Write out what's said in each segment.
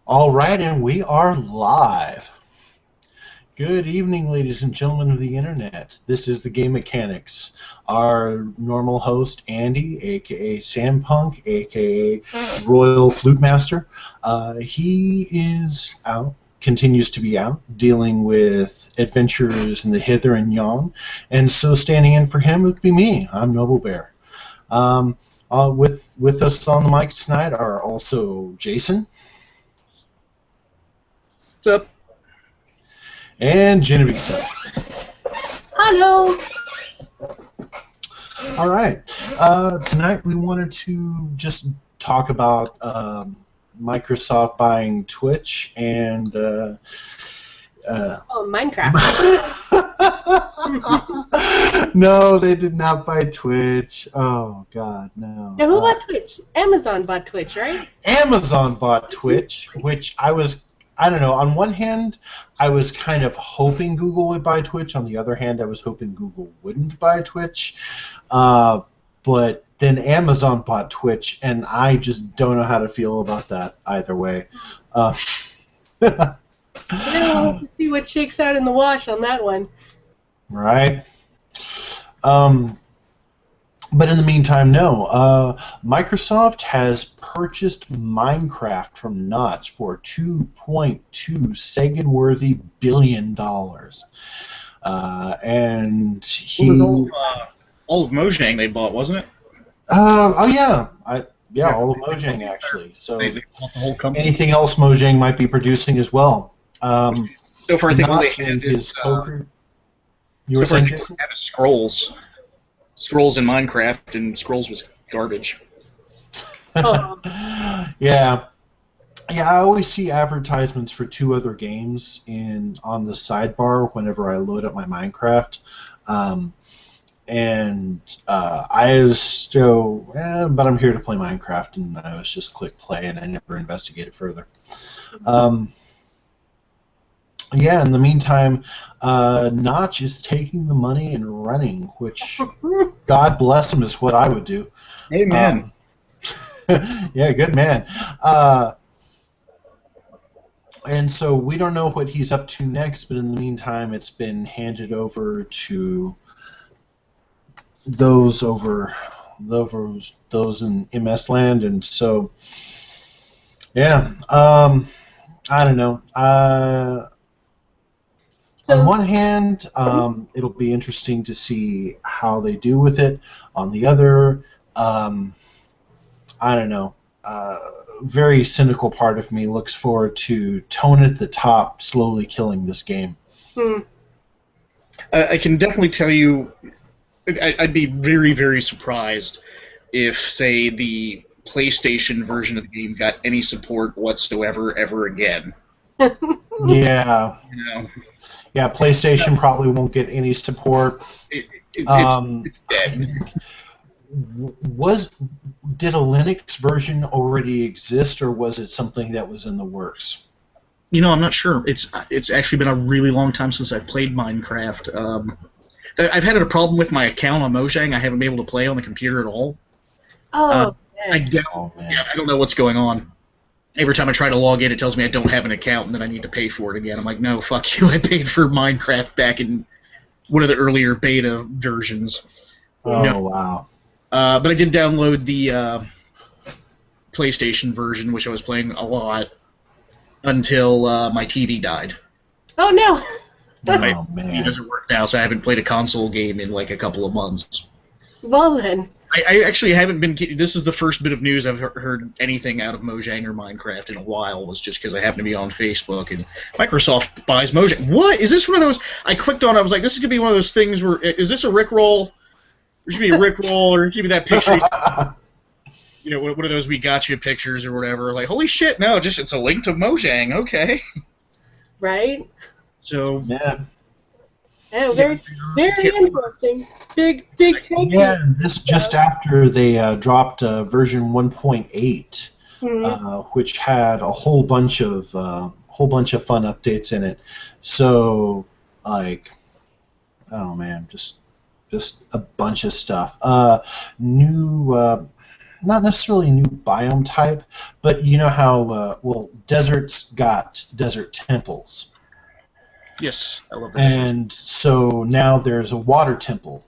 All right, and we are live. Good evening, ladies and gentlemen of the internet. This is the Game Mechanics. Our normal host, Andy, aka Sampunk, aka Royal Flute Master, he is out, continues to be out, dealing with adventures in the hither and yon, and so standing in for him would be me. I'm Noble Bear. With us on the mic tonight are also Jason. What's up? And Genevieve. Hello. All right. Tonight we wanted to just talk about Microsoft buying Twitch and Minecraft. No, they did not buy Twitch. Oh God, no. Now who bought Twitch? Amazon bought Twitch, right? Amazon bought Twitch, which I don't know. On one hand, I was kind of hoping Google would buy Twitch. On the other hand, I was hoping Google wouldn't buy Twitch. But then Amazon bought Twitch, and I just don't know how to feel about that either way. We'll have to see what shakes out in the wash on that one. Right. But in the meantime, no. Microsoft has purchased Minecraft from Notch for $2.2 Sagan-worthy billion. And he... It was all of Mojang they bought, wasn't it? Oh, yeah. All of Mojang, actually. So They bought the whole company. anything else Mojang might be producing as well. So far, I think all they Notch had and is You were saying, Jason? Scrolls. Scrolls in Minecraft, and Scrolls was garbage. Oh. Yeah, I always see advertisements for two other games on the sidebar whenever I load up my Minecraft, I was still, but I'm here to play Minecraft, and I was just click play, and I never investigated further. Yeah, in the meantime, Notch is taking the money and running, which, God bless him, is what I would do. Amen. Yeah, good man. And so we don't know what he's up to next, but in the meantime, it's been handed over to those in MS land, and so, yeah, I don't know. On one hand, it'll be interesting to see how they do with it. On the other, I don't know. Very cynical part of me looks forward to Tone at the Top slowly killing this game. I can definitely tell you, I'd be very, very surprised if, say, the PlayStation version of the game got any support whatsoever ever again. Yeah. You know? Yeah, PlayStation probably won't get any support. It's dead. Did a Linux version already exist, or was it something that was in the works? You know, I'm not sure. It's actually been a really long time since I've played Minecraft. I've had a problem with my account on Mojang. I haven't been able to play on the computer at all. Man. I don't know what's going on. Every time I try to log in, it tells me I don't have an account and then I need to pay for it again. I'm like, no, fuck you. I paid for Minecraft back in one of the earlier beta versions. Oh, no. Wow. But I did download the PlayStation version, which I was playing a lot, until my TV died. Oh, no. My Oh, man. TV doesn't work now, so I haven't played a console game in like a couple of months. Well, then. I actually haven't been. This is the first bit of news I've heard anything out of Mojang or Minecraft in a while. Was just because I happen to be on Facebook and Microsoft buys Mojang. What is this one of those? I clicked on. I was like, this is gonna be one of those things where is this a Rickroll? There should be a Rickroll, or give me that picture. You know, one of those we got you pictures or whatever. Like, holy shit! No, it's a link to Mojang. Okay. Right. So Yeah. Oh, very interesting. Big take. Yeah, this just after they dropped version 1.8, which had a whole bunch of fun updates in it. So, like, oh man, just a bunch of stuff. New not necessarily a new biome type, but you know how deserts got desert temples, Yes, I love the desert. and so now there's a water temple.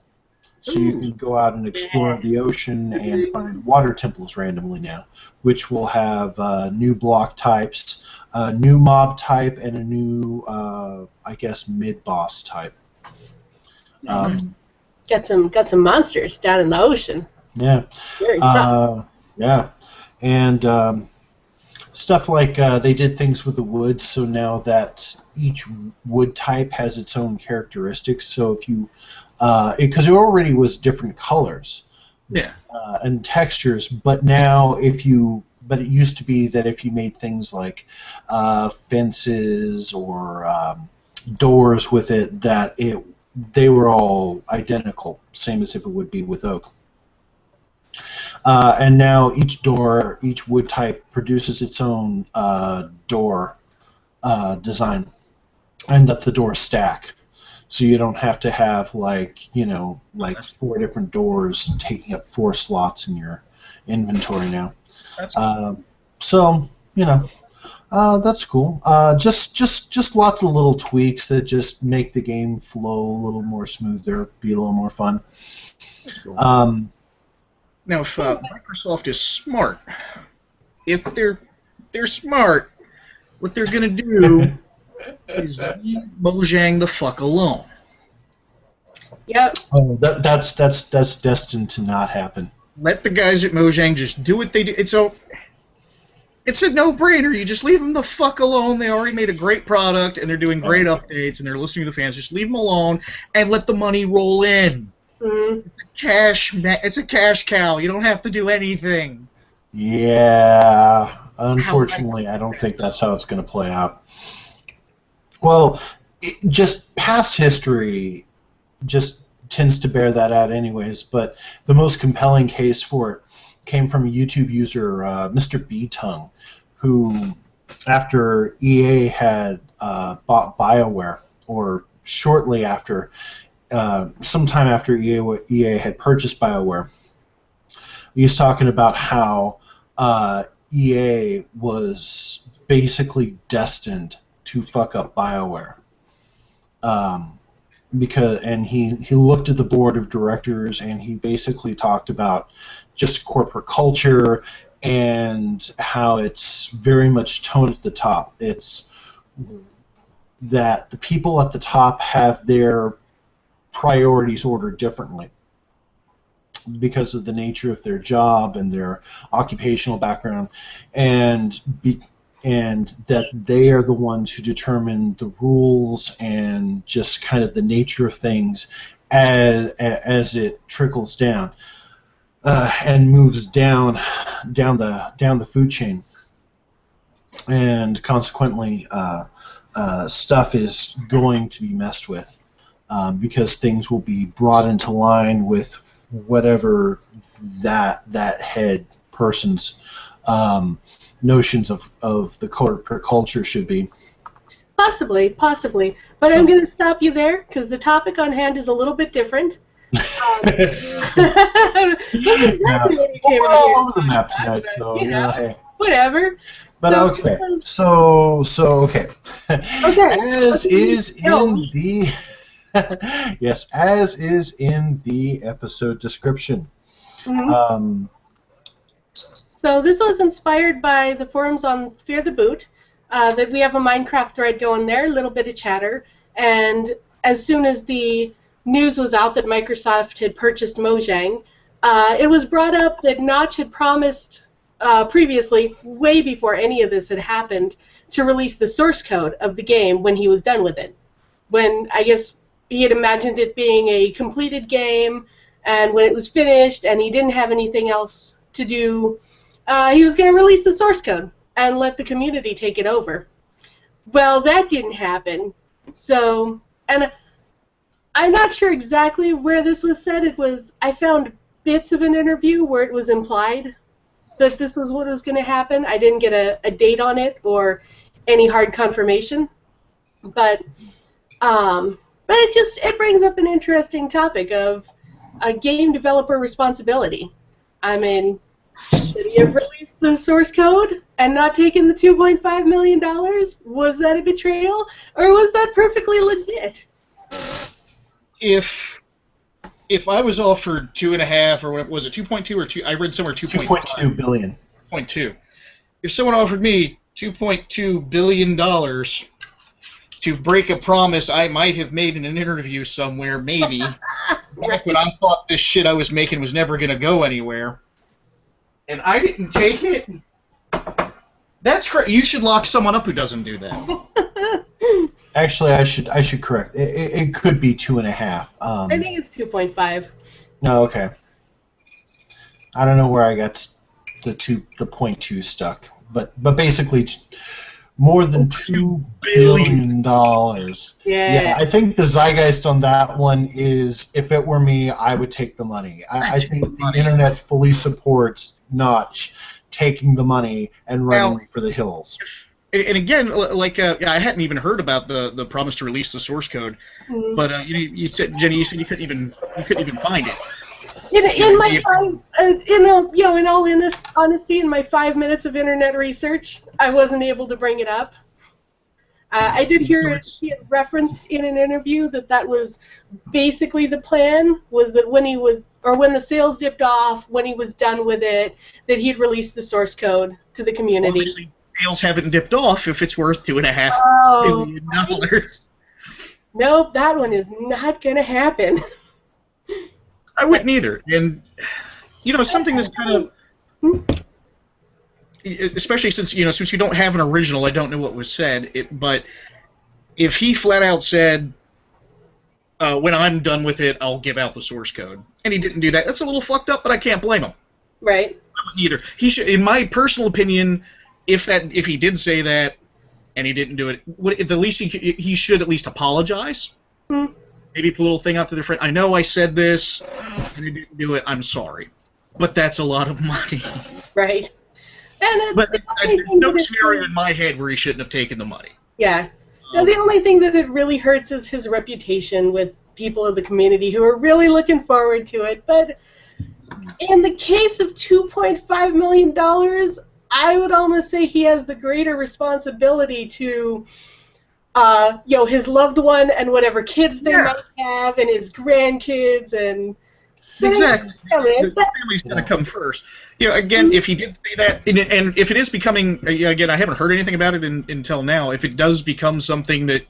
So you Ooh. can go out and explore the ocean and find water temples randomly now, which will have new block types, a new mob type, and a new, I guess, mid-boss type. Got some monsters down in the ocean. Yeah. Very fun. Yeah. And stuff like they did things with the wood, so now that each wood type has its own characteristics. So if you, because it already was different colors, Yeah. and textures, but now but it used to be that if you made things like fences or doors with it, that they were all identical, same as if it would be with oak. And now each wood type produces its own door design, and that the doors stack. So you don't have to have like 4 different doors taking up 4 slots in your inventory now. That's so that's cool. Just lots of little tweaks that just make the game flow a little more smoother, be a little more fun. cool. Now, if Microsoft is smart, if they're smart, what they're gonna do is leave Mojang the fuck alone. Yep. Oh, that's destined to not happen. Let the guys at Mojang just do what they do. It's a no-brainer. You just leave them the fuck alone. They already made a great product, and they're doing great updates, and they're listening to the fans. Just leave them alone and let the money roll in. Mm-hmm. It's a cash cow. You don't have to do anything. Yeah, unfortunately, I don't think that's how it's going to play out. Well, just past history just tends to bear that out anyways, but the most compelling case for it came from a YouTube user, Mr. B-Tongue, who, after EA had bought BioWare, or shortly after, sometime after EA had purchased BioWare, he's talking about how EA was basically destined to fuck up BioWare. And he looked at the board of directors, and he basically talked about just corporate culture and how it's very much toned at the top. It's that the people at the top have their priorities ordered differently because of the nature of their job and their occupational background, and that they are the ones who determine the rules and just kind of the nature of things as it trickles down and moves down the food chain, and consequently stuff is going to be messed with because things will be brought into line with whatever that head person's notions of the corporate culture should be. Possibly. But I'm going to stop you there because the topic on hand is a little bit different. That's exactly what we came we're out all here over the to map talk tonight, about, so hey. Whatever. But So- okay, so okay. As is in the yes, as is in the episode description. Mhm. So this was inspired by the forums on Fear the Boot. That we have a Minecraft thread going there, a little bit of chatter, and as soon as the news was out that Microsoft had purchased Mojang, it was brought up that Notch had promised previously, way before any of this had happened, to release the source code of the game when he was done with it. When, I guess, he had imagined it being a completed game, and when it was finished and he didn't have anything else to do, he was going to release the source code and let the community take it over. Well, that didn't happen. So, and I'm not sure exactly where this was said. I found bits of an interview where it was implied that this was what was going to happen. I didn't get a date on it or any hard confirmation. But it brings up an interesting topic of a game developer responsibility. I mean, Should he have released the source code and not taken the $2.5 million? Was that a betrayal, or was that perfectly legit? If I was offered 2.5 or what was it, 2.2 or 2? I read somewhere 2.2 billion. 2.2. If someone offered me $2.2 billion to break a promise I might have made in an interview somewhere, maybe, back when I thought this shit I was making was never going to go anywhere, and I didn't take it, that's correct. You should lock someone up who doesn't do that. Actually, I should correct. It could be 2.5. I think it's 2.5. No, okay. I don't know where I got the 0.2 stuck, but basically more than $2 billion. Yeah, I think the zeitgeist on that one is, if it were me, I would take the money. I think the internet fully supports Notch taking the money and running for the hills. And again, like I hadn't even heard about the promise to release the source code, but you said, Jenny, you said you couldn't even find it. In all honesty, in my 5 minutes of internet research, I wasn't able to bring it up. I did hear he had referenced in an interview that was basically the plan, was that when the sales dipped off, when he was done with it, that he'd release the source code to the community. Obviously, sales haven't dipped off if it's worth $2.5 billion. Nope, that one is not going to happen. I wouldn't either. And, something that's kind of, especially since you don't have an original, I don't know what was said, but if he flat out said, when I'm done with it, I'll give out the source code, and he didn't do that, that's a little fucked up, but I can't blame him. Right. I wouldn't either. He should, in my personal opinion, if he did say that and he didn't do it, the least he should at least apologize. Maybe put a little thing out to their friend. I know I said this and I didn't do it. I'm sorry, but that's a lot of money. Right. But there's no scenario in my head where he shouldn't have taken the money. Yeah. No, the only thing that it really hurts is his reputation with people of the community who are really looking forward to it. But in the case of $2.5 million, I would almost say he has the greater responsibility to, his loved one and whatever kids they might have, and his grandkids, and exactly. The family's going to come first. Again, if he did say that, and if it is becoming, again, I haven't heard anything about it until now. If it does become something that,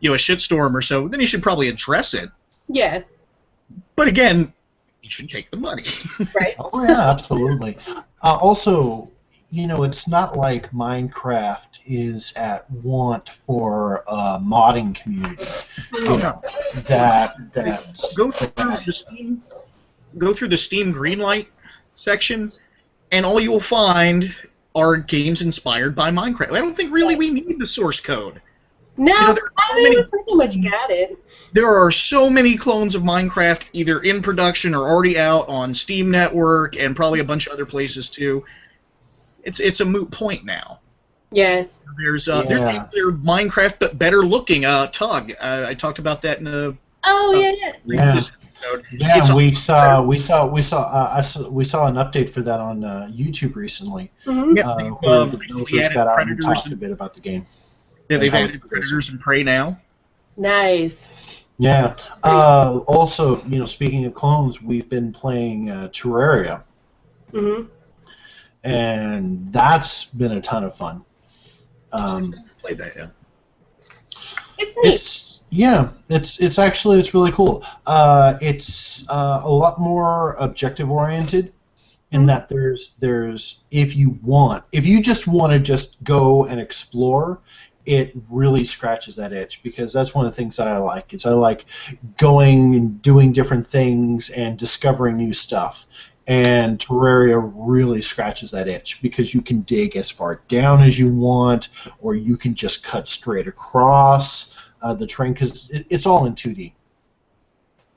a shitstorm or so, then he should probably address it. Yeah. But again, he should take the money. Right. Oh yeah, absolutely. Also, it's not like Minecraft is at want for a modding community. Go through the Steam Greenlight section, and all you'll find are games inspired by Minecraft. I don't think really we need the source code. No, I think we pretty much got it. There are so many clones of Minecraft either in production or already out on Steam Network and probably a bunch of other places too. It's a moot point now. Yeah. There's Minecraft but better looking Tug. I talked about that in a Yeah, we saw an update for that on YouTube recently. Where the developers got out and talked a bit about the game. Yeah, they've added Predators and Prey now. Nice. Yeah. Also, speaking of clones, we've been playing Terraria. And that's been a ton of fun. Played that, yeah. It's neat. It's really cool. It's a lot more objective oriented in that there's if you just want to just go and explore, it really scratches that itch, because that's one of the things that I like. I like going and doing different things and discovering new stuff. And Terraria really scratches that itch, because you can dig as far down as you want, or you can just cut straight across the terrain, because it's all in 2D.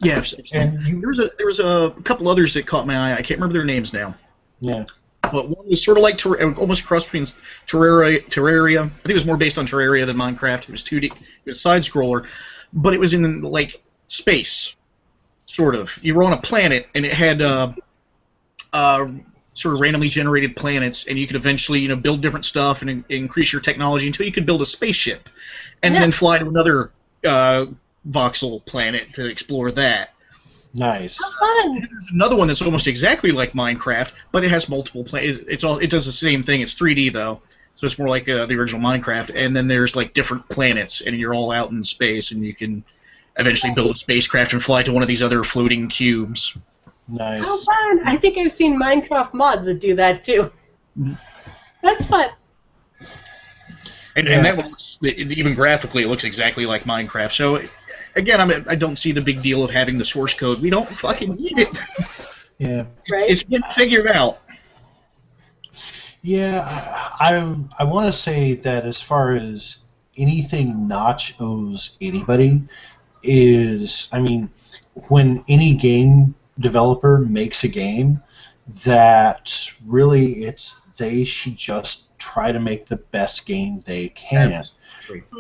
Yeah, and there was a couple others that caught my eye. I can't remember their names now. Yeah. But one was sort of like almost cross between Terraria. I think it was more based on Terraria than Minecraft. It was 2D. It was a side scroller, but it was in like space, sort of. You were on a planet, and it had sort of randomly generated planets, and you could eventually, build different stuff and increase your technology until you could build a spaceship, and then fly to another voxel planet to explore that. Nice. There's another one that's almost exactly like Minecraft, but it has multiple planets. It does the same thing. It's 3D though, so it's more like the original Minecraft. And then there's like different planets, and you're all out in space, and you can eventually build a spacecraft and fly to one of these other floating cubes. Nice. How fun! I think I've seen Minecraft mods that do that too. That's fun. And that one looks, even graphically, it looks exactly like Minecraft. So, again, I don't see the big deal of having the source code. We don't fucking need it. Yeah. It's getting figured out. Yeah, I want to say that as far as anything Notch owes anybody is, I mean, when any game developer makes a game, that really they should just try to make the best game they can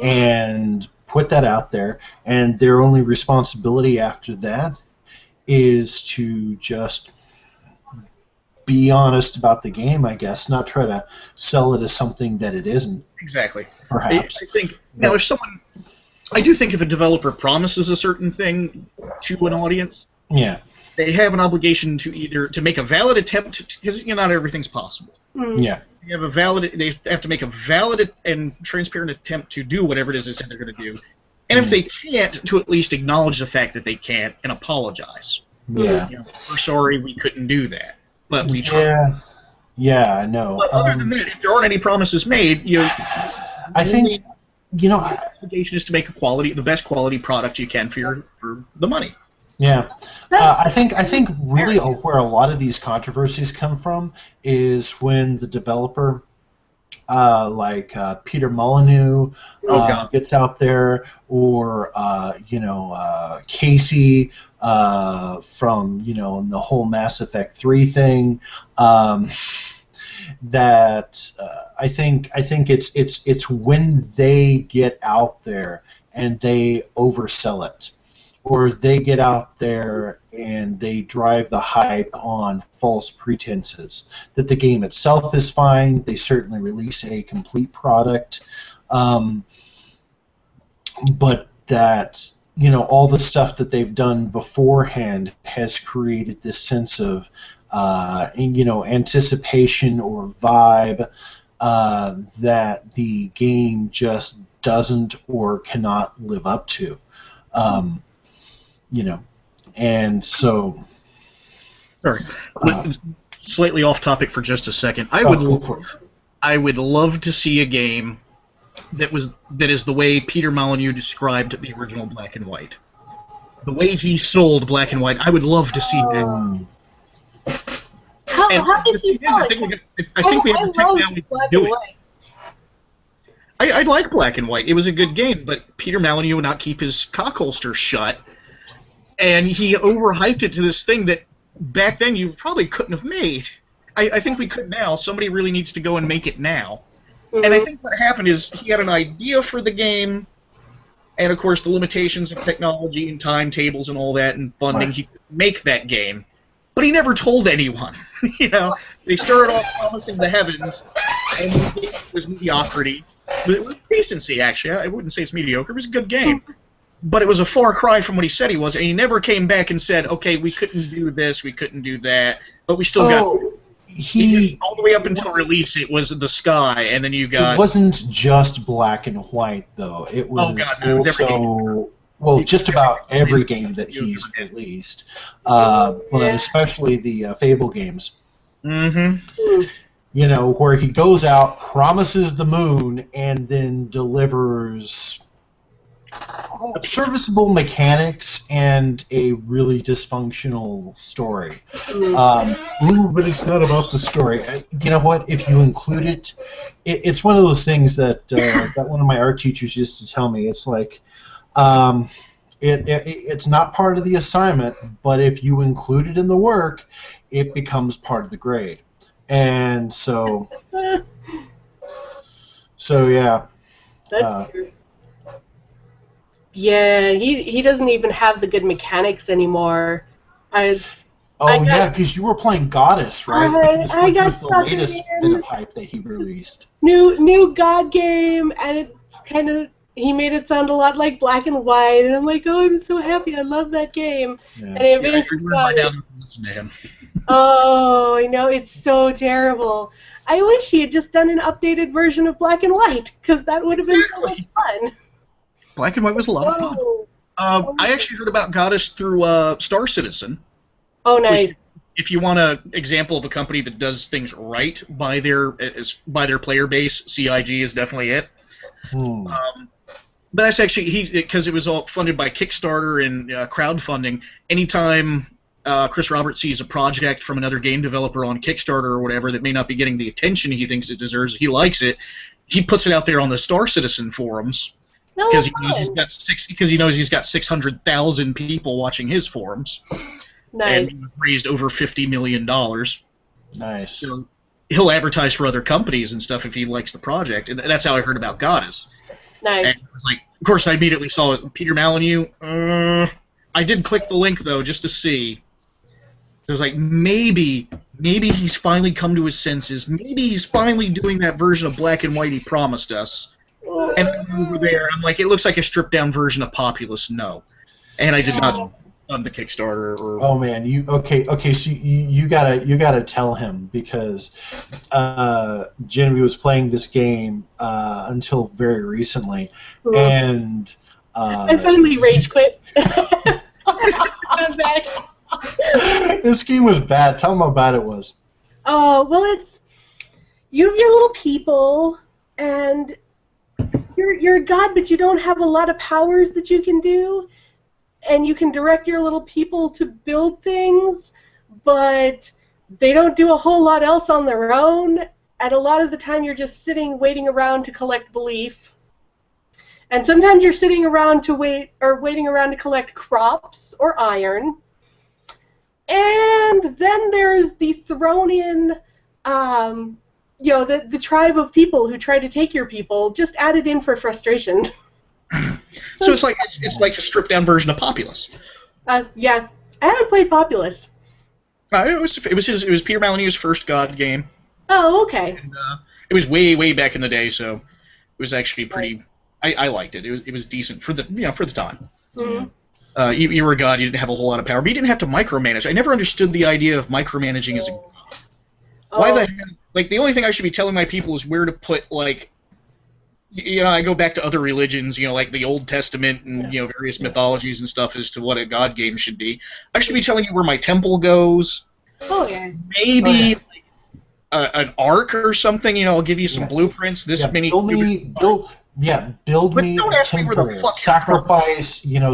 and put that out there, and their only responsibility after that is to just be honest about the game, I guess, not try to sell it as something that it isn't. Exactly. Perhaps. I think now I do think if a developer promises a certain thing to an audience, they have an obligation to make a valid attempt, because not everything's possible. Yeah. They have to make a valid and transparent attempt to do whatever it is they said they're going to do. And if they can't, to at least acknowledge the fact that they can't and apologize. Yeah. We're sorry we couldn't do that, but we tried. Yeah, I know. But other than that, if there aren't any promises made, I think the obligation is to make the best quality product you can for the money. Yeah, I think really where a lot of these controversies come from is when the developer, like Peter Molyneux, gets out there, or Casey from the whole Mass Effect 3 thing. That I think it's when they get out there and they oversell it, or they get out there and they drive the hype on false pretenses that the game itself is fine. They certainly release a complete product, but that all the stuff that they've done beforehand has created this sense of anticipation or vibe that the game just doesn't or cannot live up to. And so... Sorry. Slightly off topic for just a second. I would love to see a game that is the way Peter Molyneux described the original Black and White. The way he sold Black and White, I would love to see that. How did he sell it? I think we have the technology to do it. I like Black and White. It was a good game, but Peter Molyneux would not keep his cock holster shut, and he overhyped it to this thing that back then you probably couldn't have made. I think we could now. Somebody really needs to go and make it now. Mm-hmm. And I think what happened is he had an idea for the game, and of course the limitations of technology and timetables and all that and funding, he could make that game. But he never told anyone. They started off promising the heavens, and the game was mediocrity. But it was decency, actually. I wouldn't say it's mediocre. It was a good game. But it was a far cry from what he said he was, and he never came back and said, okay, we couldn't do this, we couldn't do that, but we still got... He just, all the way up until release, it was the sky, and then you got... It wasn't just Black and White, though. It was also... Well, just about every game that he's released, but especially the Fable games. Mm-hmm. Where he goes out, promises the moon, and then delivers serviceable mechanics and a really dysfunctional story. But it's not about the story. You know what? If you include it, it's one of those things that that one of my art teachers used to tell me. It's like... It's not part of the assignment, but if you include it in the work, it becomes part of the grade. And so yeah. That's true. Yeah, he doesn't even have the good mechanics anymore. Oh yeah, because you were playing Goddess, right? I Which got was the sucked latest in. bit of hype that he released. New God game, and it's kind of, he made it sound a lot like Black and White, and I'm like, oh, I'm so happy, I love that game. Yeah. And I eventually got it. Listen to him. Oh, I know, it's so terrible. I wish he had just done an updated version of Black and White, because that would have been so much fun. Black and White was a lot of fun. I actually heard about Goddess through Star Citizen. Oh, nice. Which, if you want an example of a company that does things right by their player base, CIG is definitely it. But that's actually because it was all funded by Kickstarter and crowdfunding. Anytime Chris Roberts sees a project from another game developer on Kickstarter or whatever that may not be getting the attention he thinks it deserves, he likes it. He puts it out there on the Star Citizen forums because he knows he's got 600,000 people watching his forums. Nice. And raised over $50 million. Nice. So he'll advertise for other companies and stuff if he likes the project, and that's how I heard about Goddess. Nice. And I was like, of course, I immediately saw it. Peter Molyneux. I did click the link though just to see. I was like, maybe he's finally come to his senses. Maybe he's finally doing that version of Black and White he promised us. And then over there, I'm like, it looks like a stripped down version of Populous. No, and I did not. On the Kickstarter, or oh man, so you gotta tell him, because Genevieve was playing this game until very recently, and I finally rage quit. I'm back. This game was bad. Tell him how bad it was. Oh well, it's you have your little people, and you're a god, but you don't have a lot of powers that you can do. And you can direct your little people to build things, but they don't do a whole lot else on their own. And a lot of the time you're just sitting, waiting around to collect belief. And sometimes you're sitting around waiting around to collect crops or iron. And then there's the thrown in, the tribe of people who try to take your people, just added in for frustration. So it's like a stripped down version of Populous. Yeah, I haven't played Populous. It was Peter Molyneux's first God game. Oh, okay. And, it was way back in the day, so it was actually pretty. I liked it. It was decent for the time. Mm-hmm. You were a god. You didn't have a whole lot of power, but you didn't have to micromanage. I never understood the idea of micromanaging as a god. Why the hell? Like, the only thing I should be telling my people is where to put, like. I go back to other religions, like the Old Testament and various mythologies and stuff as to what a god game should be. I should be telling you where my temple goes. Oh yeah. Maybe like, an ark or something. I'll give you some blueprints. Build me a temple.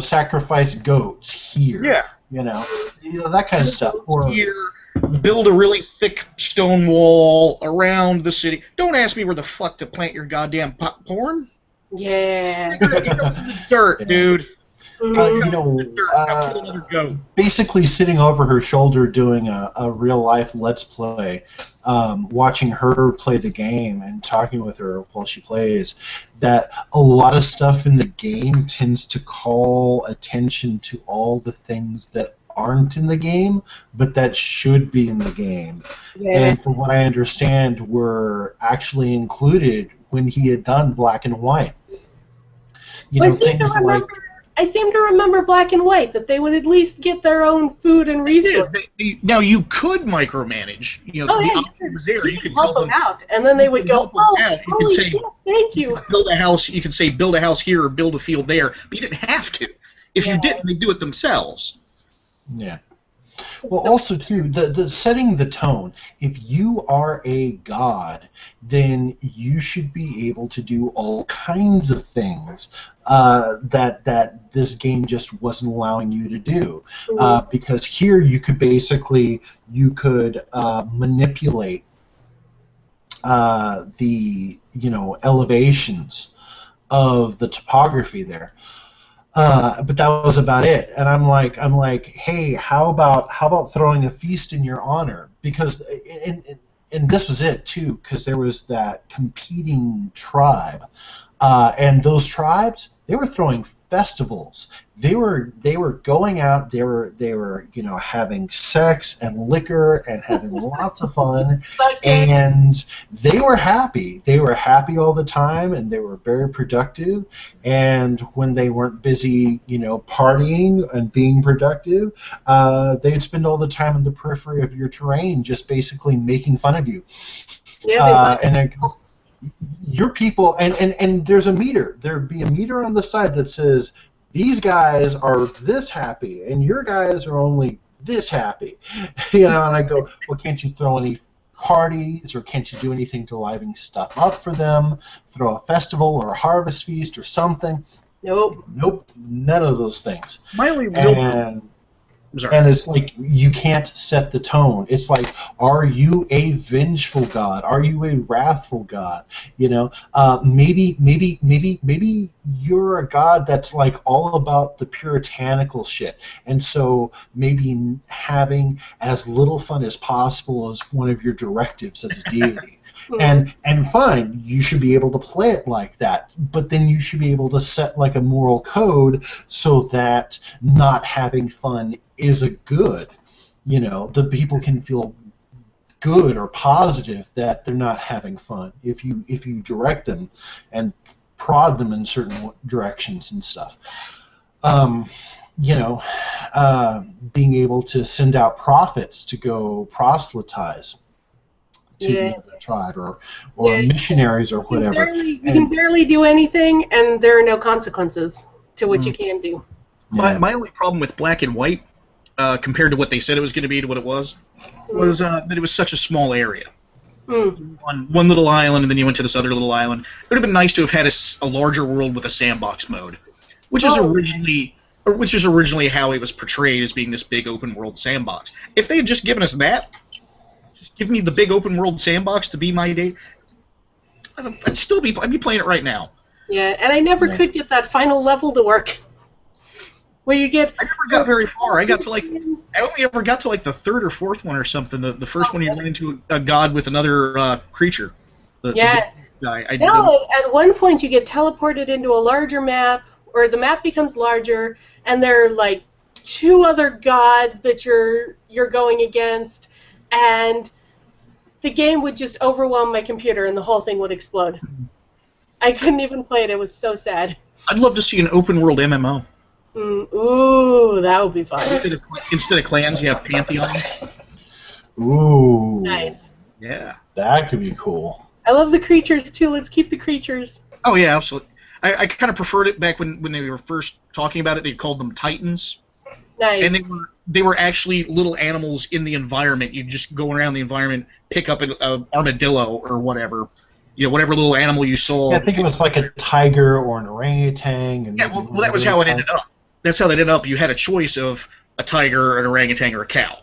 Sacrifice goats here. Yeah. That kind of stuff. Or here. Build a really thick stone wall around the city. Don't ask me where the fuck to plant your goddamn popcorn. Yeah. It's in the dirt, dude. Basically sitting over her shoulder doing a real life Let's Play, watching her play the game and talking with her while she plays, that a lot of stuff in the game tends to call attention to all the things that aren't in the game, but that should be in the game. Yeah. And from what I understand, were actually included when he had done Black and White. I seem to remember Black and White, that they would at least get their own food and resources. Now, you could micromanage. The option was there. You could help them out, and then they would go, you could say, thank you. Build a house. You could say, build a house here or build a field there, but you didn't have to. If you didn't, they'd do it themselves. Yeah. Well, also, too, the setting the tone. If you are a god, then you should be able to do all kinds of things that this game just wasn't allowing you to do. Because here you could manipulate the elevations of the topography there. But that was about it, and I'm like, hey, how about throwing a feast in your honor? Because and this was it too, because there was that competing tribe And those tribes, they were throwing festivals. They were going out. They were having sex and liquor and having lots of fun, and they were happy. They were happy all the time, and they were very productive. And when they weren't busy, partying and being productive, they'd spend all the time in the periphery of your terrain, just basically making fun of you. Yeah, Your people, and there's a meter. There'd be a meter on the side that says, these guys are this happy, and your guys are only this happy. And I go, well, can't you throw any parties, or can't you do anything to liven stuff up for them? Throw a festival or a harvest feast or something? Nope. None of those things. My only real And it's like, you can't set the tone. It's like, are you a vengeful god? Are you a wrathful god? Maybe you're a god that's like all about the puritanical shit. And so maybe having as little fun as possible is one of your directives as a deity. And fine, you should be able to play it like that, but then you should be able to set like a moral code so that not having fun is a good. The people can feel good or positive that they're not having fun if you direct them and prod them in certain directions and stuff. Being able to send out prophets to go proselytize to the other tribe, or missionaries or whatever. You can barely do anything, and there are no consequences to what you can do. My only problem with Black and White, compared to what they said it was going to be to what it was that it was such a small area. On one little island, and then you went to this other little island. It would have been nice to have had a larger world with a sandbox mode, which is originally how it was portrayed, as being this big open world sandbox. If they had just given us that, just give me the big open world sandbox to be my day, I'd be playing it right now. Yeah, and I never could get that final level to work. Where you get... I never got very far. I only ever got to like the third or fourth one or something. The first one you run into a god with another creature. The guy. At one point you get teleported into a larger map, or the map becomes larger, and there are like 2 other gods that you're going against, and the game would just overwhelm my computer and the whole thing would explode. I couldn't even play it. It was so sad. I'd love to see an open world MMO. Ooh, that would be fun. Instead of clans, you have Pantheon. Ooh. Nice. Yeah. That could be cool. I love the creatures, too. Let's keep the creatures. Oh, yeah, absolutely. I kind of preferred it back when they were first talking about it. They called them Titans. Nice. And they were actually little animals in the environment. You just go around the environment, pick up an armadillo or whatever. Whatever little animal you saw. Yeah, I think it was like a tiger or an orangutan. And well, that was how it ended up. That's how that ended up. You had a choice of a tiger, an orangutan, or a cow.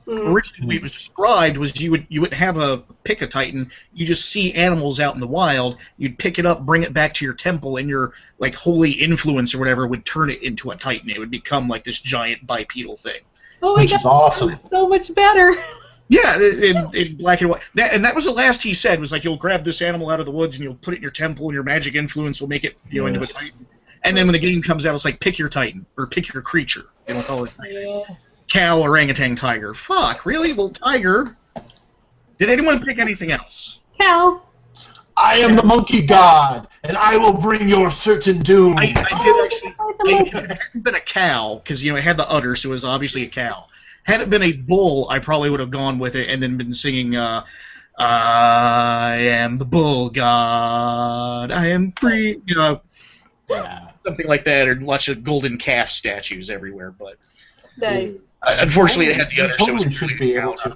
Originally, the way it was described was you wouldn't have pick a Titan. You just see animals out in the wild. You'd pick it up, bring it back to your temple, and your like holy influence or whatever would turn it into a Titan. It would become like this giant bipedal thing. Oh, which is awesome. So much better. Yeah, in Black and White. That was the last he said, was like, you'll grab this animal out of the woods and you'll put it in your temple, and your magic influence will make it into a Titan. And then when the game comes out, it's like, pick your Titan, or pick your creature. They don't call it cow, orangutan, tiger. Fuck, really? Well, tiger. Did anyone pick anything else? Cow. I am the monkey god, and I will bring your certain doom. I did actually. If it hadn't been a cow, because it had the udder, so it was obviously a cow. Had it been a bull, I probably would have gone with it and then been singing, I am the bull god, I am free, something like that, or lots of golden calf statues everywhere. But nice. Unfortunately, it had the udder, totally so it should be able to.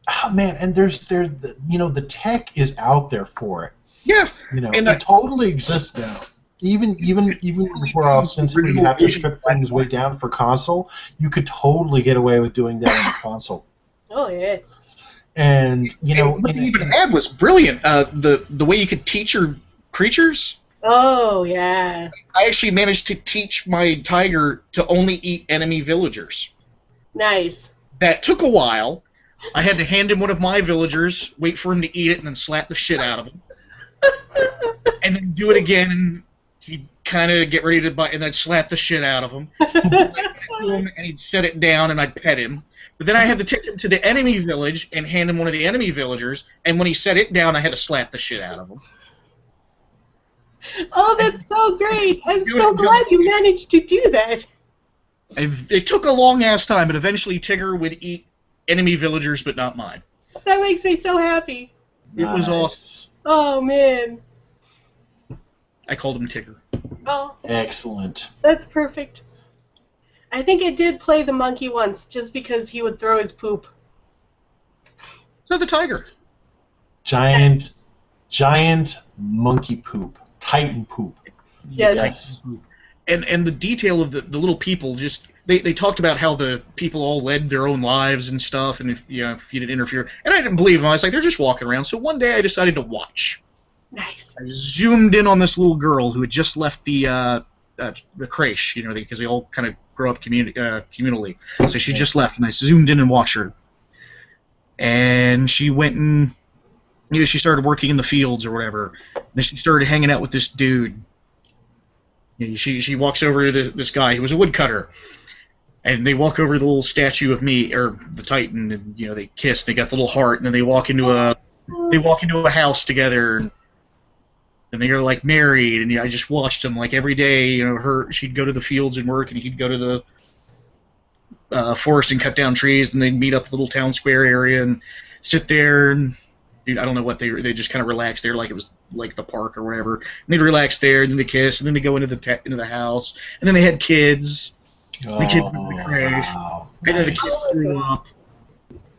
Oh man, and the tech is out there for it. Yeah, and it totally exists now. Even where since we have to strip things way down for console, you could totally get away with doing that on the console. Oh yeah. And what they even had was brilliant. The way you could teach your creatures. Oh yeah. I actually managed to teach my tiger to only eat enemy villagers. Nice. That took a while. I had to hand him one of my villagers, wait for him to eat it, and then slap the shit out of him. and then do it again, and he'd kind of get ready to bite, and I'd slap the shit out of him. And he'd set it down, and I'd pet him. But then I had to take him to the enemy village and hand him one of the enemy villagers, and when he set it down, I had to slap the shit out of him. Oh, that's so great! I'm so glad you managed to do that. It took a long-ass time, but eventually Tigger would eat enemy villagers, but not mine. That makes me so happy. It was awesome. Oh, man. I called him Tigger. Oh. Excellent. That's perfect. I think I did play the monkey once, just because he would throw his poop. So the tiger. Giant monkey poop. Titan poop. Yes. And the detail of the little people, just they talked about how the people all led their own lives and stuff, and if you didn't interfere, and I didn't believe them. I was like, they're just walking around. So one day I decided to watch. Nice. I zoomed in on this little girl who had just left the creche, because they all kind of grow up communally. So she just left, and I zoomed in and watched her. And she went and she started working in the fields or whatever. Then she started hanging out with this dude. She walks over to this guy who was a woodcutter, and they walk over to the little statue of me or the Titan, and they kiss. And they got the little heart, and then they walk into a house together, and they're like married. And I just watched them like every day. She'd go to the fields and work, and he'd go to the forest and cut down trees, and they'd meet up at the little town square area and sit there and. Dude, I don't know what they just kind of relaxed there, like it was like the park or whatever. And they'd relax there, and then they kiss, and then they go into the house, and then they had kids. The kids went to the crash, and then the kids grew up,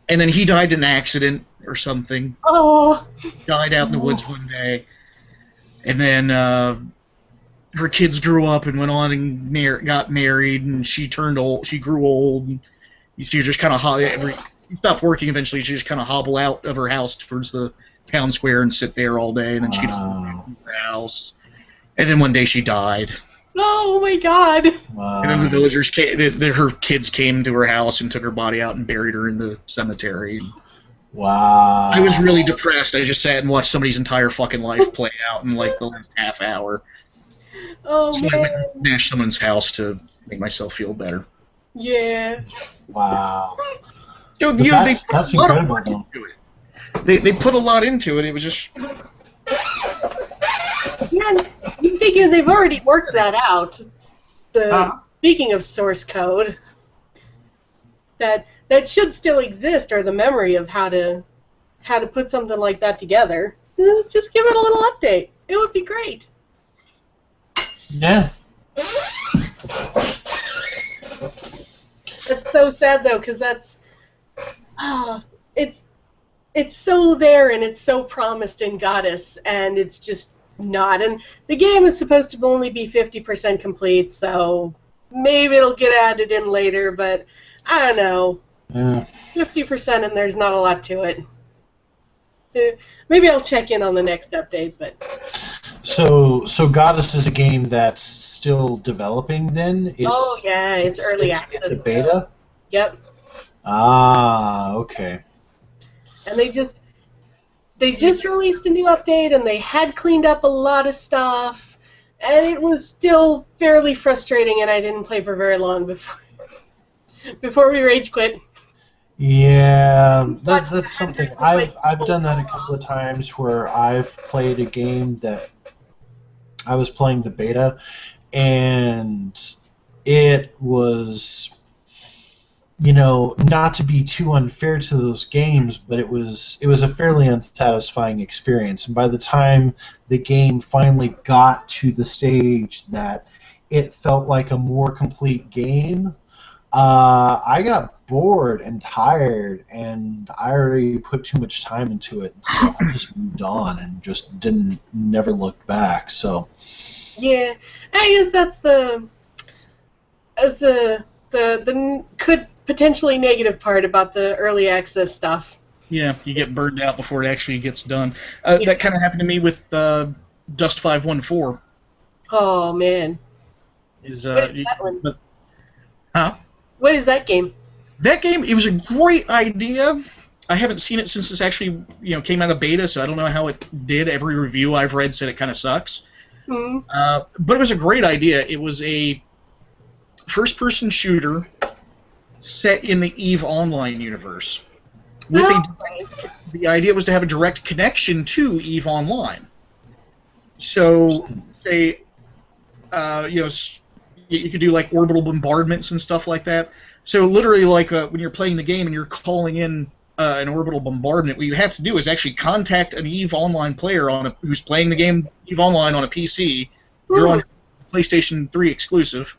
and then he died in an accident or something. Oh. Died out in the woods one day, and then her kids grew up and went on and got married, and she turned old. She grew old. And she just kind of stopped working eventually. She just kind of hobble out of her house towards the town square and sit there all day, and then she'd hobble back to her house. And then one day she died. Oh my God! Wow. And then the villagers came. Her kids came to her house and took her body out and buried her in the cemetery. Wow. I was really depressed. I just sat and watched somebody's entire fucking life play out in like the last half hour. Oh So man. I went and smashed someone's house to make myself feel better. Yeah. Wow. That's incredible, though. They put a lot into it. It was just. Yeah, you figure they've already worked that out. Speaking of source code, that should still exist, or the memory of how to put something like that together. Just give it a little update. It would be great. Yeah. That's so sad though, because that's it's so there and it's so promised in Goddess, and it's just not. And the game is supposed to only be 50% complete, so maybe it'll get added in later, but I don't know. Yeah. 50% and there's not a lot to it. Maybe I'll check in on the next update, but. So Goddess is a game that's still developing then? It's early access. It's a beta? Yep. Ah, okay. And they just released a new update, and they had cleaned up a lot of stuff, and it was still fairly frustrating, and I didn't play for very long before we rage quit. Yeah, that's something. I've done that a couple of times where I've played a game that I was playing the beta, and it was, not to be too unfair to those games, but it was a fairly unsatisfying experience. And by the time the game finally got to the stage that it felt like a more complete game, I got bored and tired, and I already put too much time into it, so I just moved on and just never looked back. So yeah, I guess that's the could potentially negative part about the early access stuff. Yeah, you get burned out before it actually gets done. That kind of happened to me with Dust 514. Oh man. What is that one? Huh? What is that game? That game, it was a great idea, I haven't seen it since this actually came out of beta, so I don't know how it did. Every review I've read said it kind of sucks. But it was a great idea. It was a first-person shooter set in the EVE Online universe. The idea was to have a direct connection to EVE Online. So, say, you could do like orbital bombardments and stuff like that. So literally, like when you're playing the game and you're calling in an orbital bombardment, what you have to do is actually contact an EVE Online player who's playing the game EVE Online on a PC. You're on PlayStation 3 exclusive.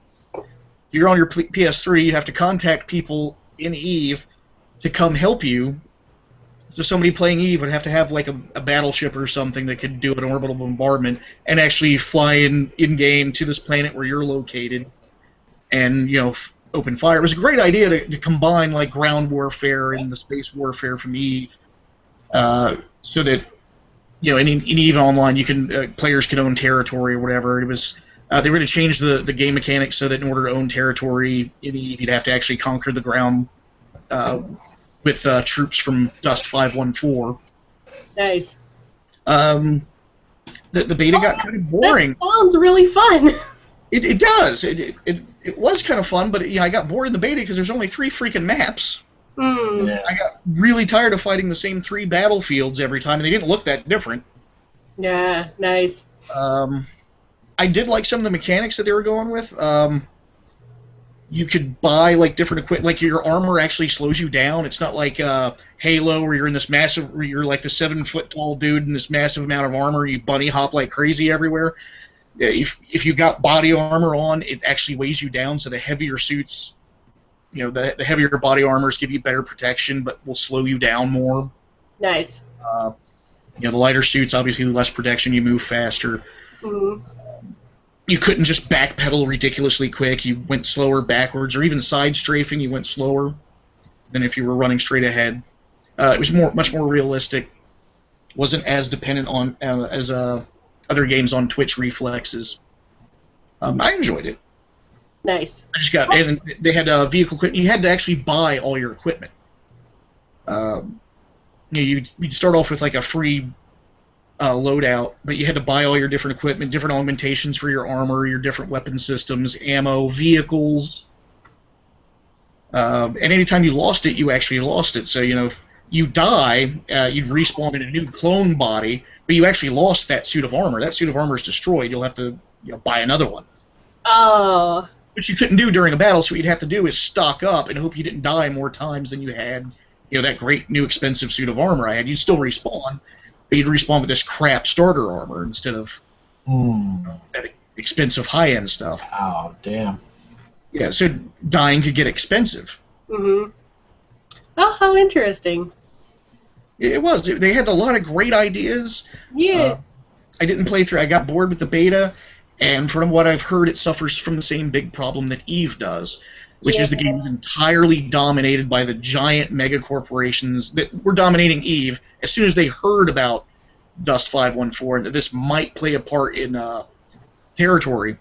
You're on your PS3. You have to contact people in EVE to come help you. So somebody playing EVE would have to have like a battleship or something that could do an orbital bombardment and actually fly in-game to this planet where you're located and, open fire. It was a great idea to combine like ground warfare and the space warfare from EVE so that, in EVE Online players can own territory or whatever. It was they were going to change the game mechanics so that in order to own territory in EVE, you'd have to actually conquer the ground with troops from Dust 514. Nice. The beta got kind of boring. That sounds really fun. It does. It was kind of fun, but I got bored in the beta because there's only 3 freaking maps. Yeah. I got really tired of fighting the same 3 battlefields every time, and they didn't look that different. Yeah, nice. I did like some of the mechanics that they were going with. You could buy like different equipment. Like your armor actually slows you down. It's not like Halo where you're in this massive. Where you're like the 7-foot tall dude in this massive amount of armor. You bunny hop like crazy everywhere. If you got body armor on, it actually weighs you down. So the heavier suits, the heavier body armors give you better protection, but will slow you down more. Nice. The lighter suits obviously less protection. You move faster. You couldn't just backpedal ridiculously quick. You went slower backwards, or even side strafing. You went slower than if you were running straight ahead. It was much more realistic. Wasn't as dependent on as other games on twitch reflexes. I enjoyed it. Nice. And they had vehicle equipment. You had to actually buy all your equipment. You'd start off with like a free loadout, but you had to buy all your different equipment, different augmentations for your armor, your different weapon systems, ammo, vehicles. And anytime you lost it, you actually lost it. So, if you die, you'd respawn in a new clone body, but you actually lost that suit of armor. That suit of armor is destroyed. You'll have to buy another one. Oh. Which you couldn't do during a battle, so what you'd have to do is stock up and hope you didn't die more times than you had, that great new expensive suit of armor I had. You'd still respawn, but you'd respawn with this crap starter armor instead of that expensive high-end stuff. Oh, damn. Yeah, so dying could get expensive. Mm-hmm. Oh, how interesting. It was. They had a lot of great ideas. Yeah. I didn't play through. I got bored with the beta, and from what I've heard, it suffers from the same big problem that EVE does, which is the game is entirely dominated by the giant mega corporations that were dominating EVE. As soon as they heard about Dust 514, that this might play a part in territory,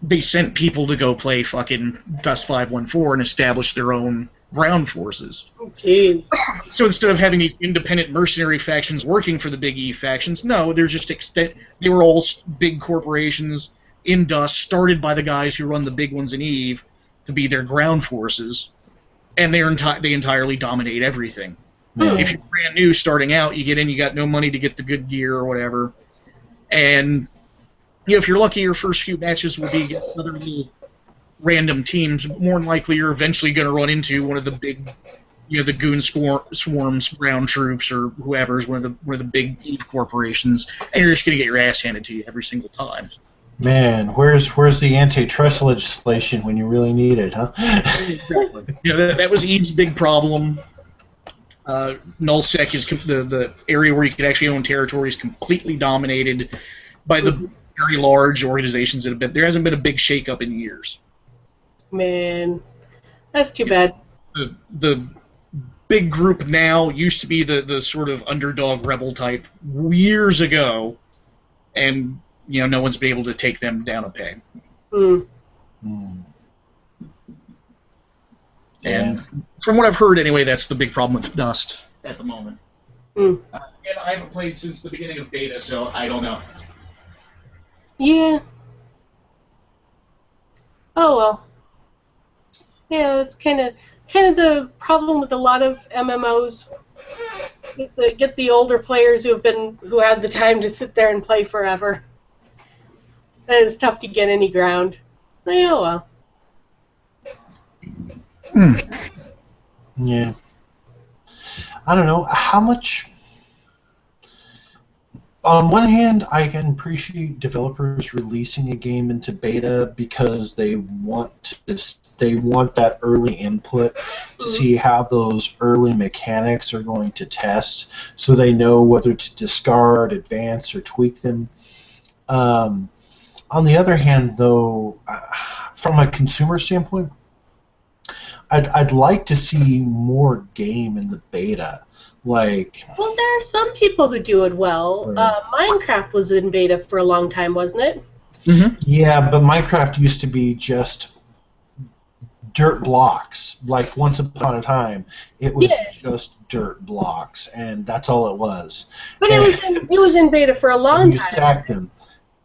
they sent people to go play fucking Dust 514 and establish their own ground forces. Jeez. So instead of having these independent mercenary factions working for the big EVE factions, no, they're just they were all big corporations in Dust, started by the guys who run the big ones in EVE to be their ground forces, and they entirely dominate everything. Yeah. If you're brand new starting out, you get in, you got no money to get the good gear or whatever, and if you're lucky, your first few matches will be against other little random teams. More than likely, you're eventually going to run into one of the big, the Goon Swarms, ground troops, or whoever is one of the big EVE corporations, and you're just going to get your ass handed to you every single time. Man, where's the antitrust legislation when you really need it, huh? Exactly. That was EVE's big problem. Nullsec is the area where you could actually own territory is completely dominated by the very large organizations that have been. There hasn't been a big shakeup in years. Man, that's too bad. The big group now used to be the sort of underdog rebel type years ago, and no one's been able to take them down a peg. And from what I've heard, anyway, that's the big problem with Dust. at the moment. Mm. And I haven't played since the beginning of beta, so I don't know. Yeah. Oh well. Yeah, it's kind of the problem with a lot of MMOs. Get the older players who had the time to sit there and play forever. That is tough to get any ground. Oh well. Yeah. I don't know how much. On one hand, I can appreciate developers releasing a game into beta because they want that early input to see how those early mechanics are going to test, so they know whether to discard, advance, or tweak them. On the other hand, though, from a consumer standpoint, I'd like to see more game in the beta. Well, there are some people who do it well. Right. Minecraft was in beta for a long time, wasn't it? Mm-hmm. Yeah, but Minecraft used to be just dirt blocks. Like once upon a time, it was just dirt blocks, and that's all it was. But it was in beta for a long You time. stacked them.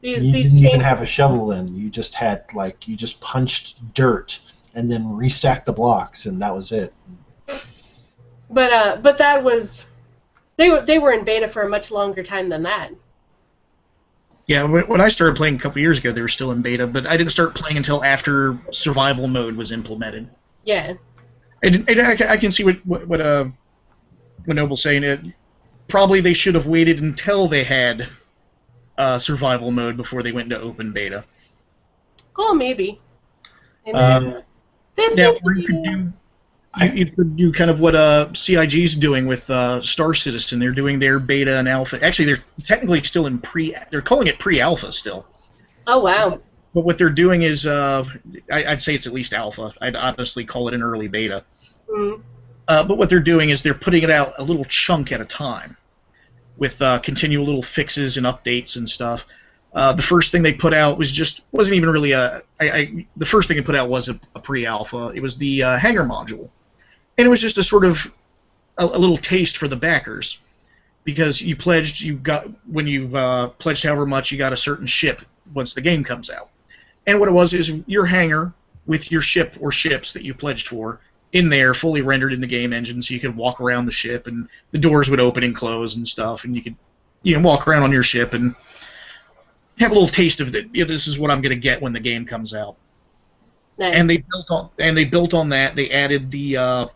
You didn't even have a shovel in. You just had you just punched dirt and then restacked the blocks, and that was it. But that was they were in beta for a much longer time than that. Yeah, when I started playing a couple years ago, they were still in beta, but I didn't start playing until after survival mode was implemented. Yeah. And I can see what Noble's saying. It probably they should have waited until they had survival mode before they went into open beta. Oh, maybe. Yeah, or you could do kind of what CIG's doing with Star Citizen. They're doing their beta and alpha. Actually, they're technically still in they're calling it pre-alpha still. Oh, wow. But what they're doing is, I'd say it's at least alpha. I'd honestly call it an early beta. Mm. But what they're doing is they're putting it out a little chunk at a time with continual little fixes and updates and stuff. The first thing they put out wasn't even really the first thing they put out was a pre-alpha. It was the hangar module. And it was just a sort of a little taste for the backers, because you pledged, when you pledged however much, you got a certain ship once the game comes out. And what it was is your hangar with your ship or ships that you pledged for in there, fully rendered in the game engine, so you could walk around the ship and the doors would open and close and stuff, and you could walk around on your ship and have a little taste of it. This is what I'm going to get when the game comes out. Nice. And they built on that. They added the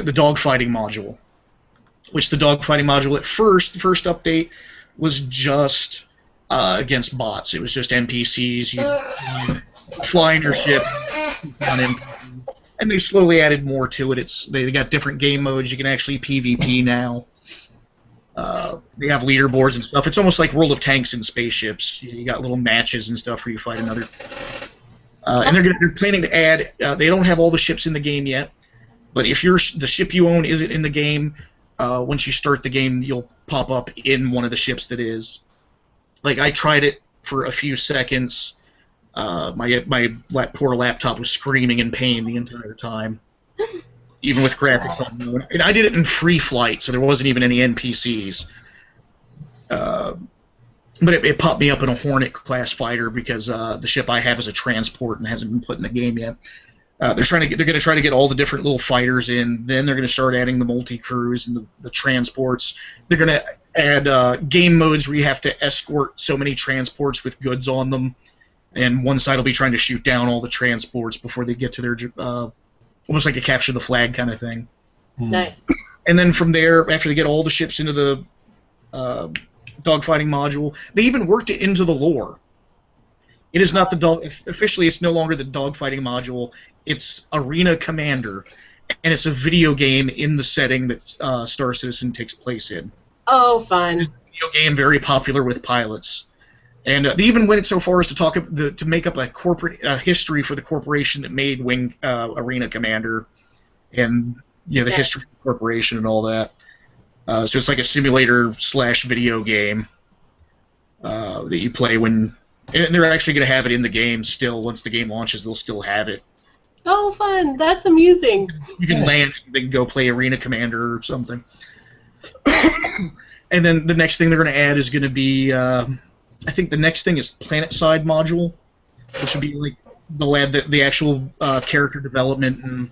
the dogfighting module, which the dogfighting module at the first update was just against bots. It was just NPCs. You fly in your ship, and they slowly added more to it. They got different game modes. You can actually PvP now. They have leaderboards and stuff. It's almost like World of Tanks and spaceships. You got little matches and stuff where you fight another. And they're planning to add. They don't have all the ships in the game yet, but if the ship you own isn't in the game, once you start the game, you'll pop up in one of the ships that is. Like, I tried it for a few seconds. My poor laptop was screaming in pain the entire time, even with graphics on. And I did it in free flight, so there wasn't even any NPCs. But it popped me up in a Hornet class fighter because the ship I have is a transport and hasn't been put in the game yet. They're going to try to get all the different little fighters in. Then they're going to start adding the multi-crews and the transports. They're going to add game modes where you have to escort so many transports with goods on them, and one side will be trying to shoot down all the transports before they get to their almost like a capture the flag kind of thing. Nice. And then from there, after they get all the ships into the dogfighting module, they even worked it into the lore. It is not officially, it's no longer the dogfighting module. It's Arena Commander, and it's a video game in the setting that Star Citizen takes place in. Oh, fun. It's a video game very popular with pilots. And they even went so far as to make up a corporate history for the corporation that made Arena Commander, and the history of the corporation and all that. So it's like a simulator / video game that you play when. And they're actually going to have it in the game still. Once the game launches, they'll still have it. Oh, fun! That's amusing. You can Nice. land and then go play Arena Commander or something. And then the next thing they're going to add is going to be, I think the next thing is Planet Side module, which would be like the actual character development and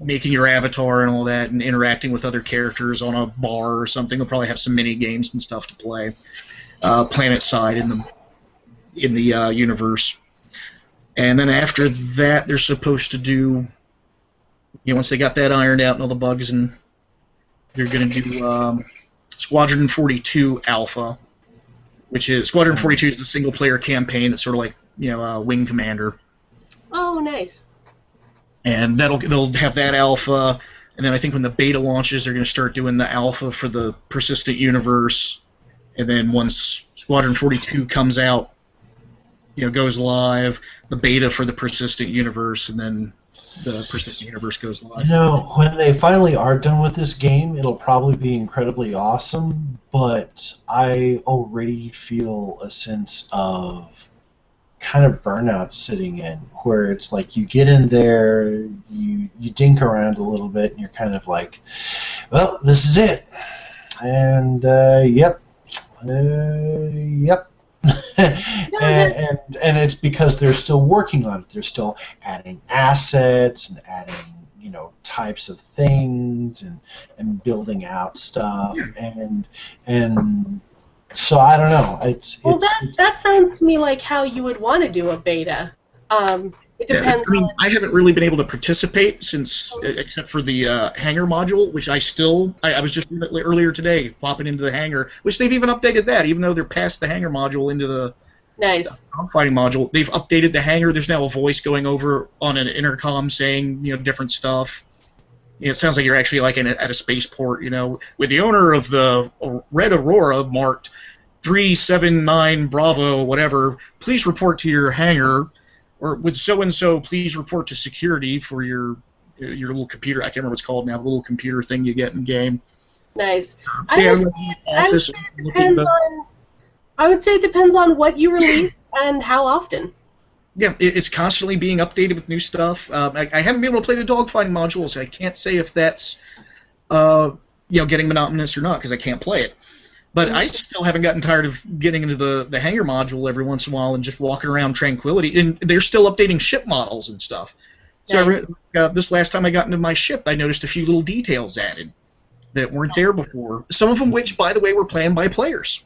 making your avatar and all that, and interacting with other characters on a bar or something. They'll probably have some mini games and stuff to play. Planet Side in the universe, and then after that, they're supposed to do. Once they got that ironed out and all the bugs, and they're going to do Squadron 42 Alpha, which is Squadron 42 is the single player campaign that's sort of like Wing Commander. Oh, nice. And they'll have that alpha, and then I think when the beta launches, they're going to start doing the alpha for the persistent universe, and then once Squadron 42 comes out, goes live, the beta for the persistent universe, and then the persistent universe goes live. When they finally are done with this game, it'll probably be incredibly awesome, but I already feel a sense of kind of burnout sitting in, where it's like you get in there, you dink around a little bit, and you're kind of like, well, this is it, and yep. and it's because they're still working on it. They're still adding assets and adding types of things and building out stuff and so I don't know. That sounds to me like how you would want to do a beta. It depends. I haven't really been able to participate since, except for the hangar module, which I was just doing it earlier today, popping into the hangar, which they've even updated that, even though they're past the hangar module into the fighting module. They've updated the hangar. There's now a voice going over on an intercom saying different stuff. It sounds like you're actually like at a spaceport, with the owner of the Red Aurora marked 379 Bravo, whatever. Please report to your hangar. Or would so-and-so please report to security for your little computer? I can't remember what it's called now, the little computer thing you get in game. Nice. I would say it depends on what you release and how often. Yeah, it's constantly being updated with new stuff. I haven't been able to play the dogfighting module, so I can't say if that's getting monotonous or not, because I can't play it. But I still haven't gotten tired of getting into the hangar module every once in a while and just walking around Tranquility. And they're still updating ship models and stuff. So this last time I got into my ship, I noticed a few little details added that weren't there before. Some of them, which, by the way, were planned by players.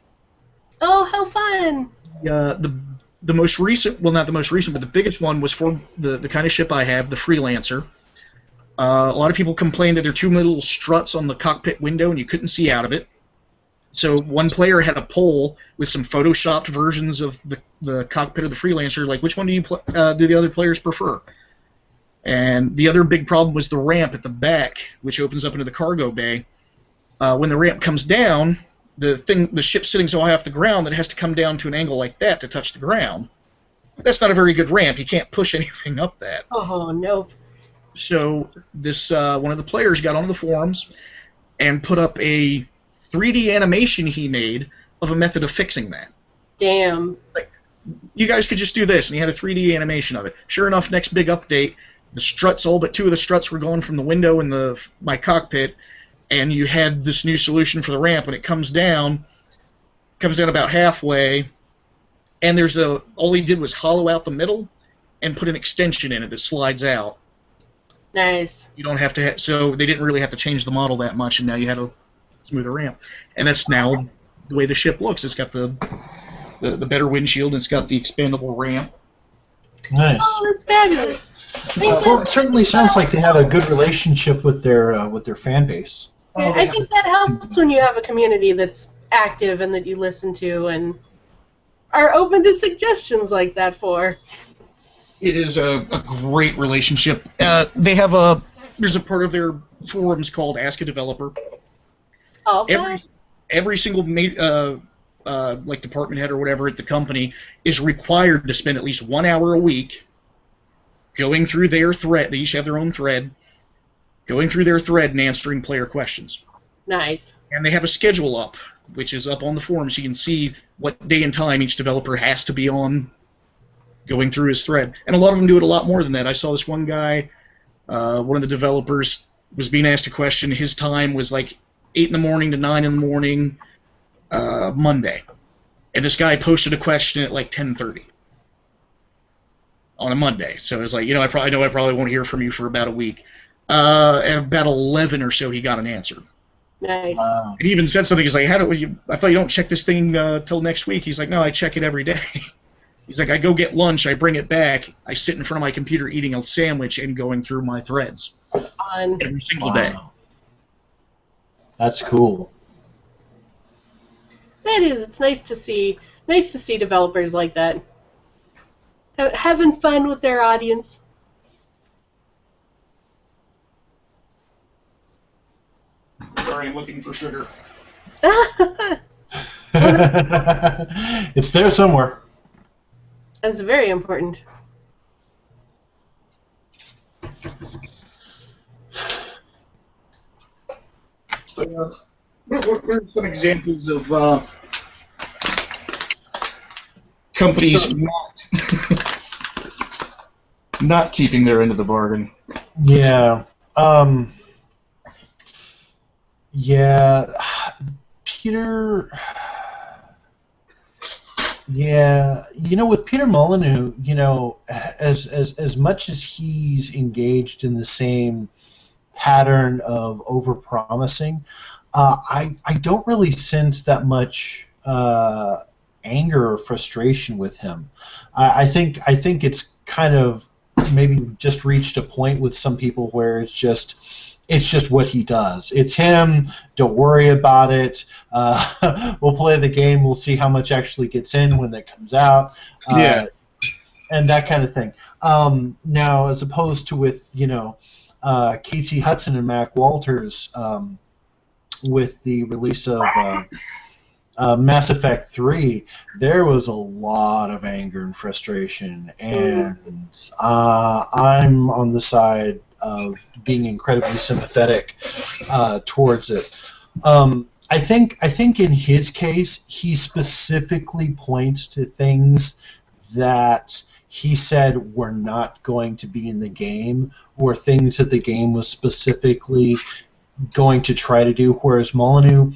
Oh, how fun! The most recent, well, not the most recent, but the biggest one was for the kind of ship I have, the Freelancer. A lot of people complained that there are two little struts on the cockpit window and you couldn't see out of it. So one player had a poll with some photoshopped versions of the cockpit of the Freelancer, like which one do the other players prefer? And the other big problem was the ramp at the back, which opens up into the cargo bay. When the ramp comes down, the ship's sitting so high off the ground that it has to come down to an angle like that to touch the ground. That's not a very good ramp. You can't push anything up that. Oh, no. So this one of the players got onto the forums and put up a 3D animation he made of a method of fixing that. Damn. Like, you guys could just do this, and he had a 3D animation of it. Sure enough, next big update, the struts, all but two of the struts were going from the window in my cockpit, and you had this new solution for the ramp. When it comes down about halfway, and all he did was hollow out the middle and put an extension in it that slides out. Nice. You don't have to. So they didn't really have to change the model that much, and now you had a smoother ramp. And that's now the way the ship looks. It's got the better windshield, and it's got the expandable ramp. Nice. Oh, that's fabulous. Well, it certainly sounds like they have a good relationship with their fan base. I think that helps when you have a community that's active and that you listen to and are open to suggestions like that for. It is a great relationship. There's a part of their forums called Ask a Developer. Oh, every single like department head or whatever at the company is required to spend at least 1 hour a week going through their thread. They each have their own thread. Going through their thread and answering player questions. Nice. And they have a schedule up, which is up on the forum, so you can see what day and time each developer has to be on going through his thread. And a lot of them do it a lot more than that. I saw this one guy One of the developers was being asked a question. His time was like 8 in the morning to 9 in the morning Monday. And this guy posted a question at like 10:30 on a Monday. So it's like, I probably won't hear from you for about a week. And about 11 or so, he got an answer. Nice. And he even said something. He's like, I thought you don't check this thing till next week. He's like, no, I check it every day. He's like, I go get lunch, I bring it back, I sit in front of my computer eating a sandwich and going through my threads every single day. That's cool. That is. It's nice to see. Nice to see developers like that having fun with their audience. Sorry, I'm looking for sugar. It's there somewhere. That's very important. What are some examples of companies not keeping their end of the bargain? Yeah. Yeah. Peter. Yeah, with Peter Molyneux, as much as he's engaged in the same pattern of overpromising, I don't really sense that much anger or frustration with him. I think it's kind of maybe just reached a point with some people where it's just what he does. It's him. Don't worry about it. We'll play the game. We'll see how much actually gets in when that comes out. And that kind of thing. Now, as opposed to with Casey Hudson and Mac Walters with the release of Mass Effect 3, there was a lot of anger and frustration, and I'm on the side of being incredibly sympathetic towards it. I think in his case, he specifically points to things that he said were not going to be in the game, or things that the game was specifically going to try to do, whereas Molyneux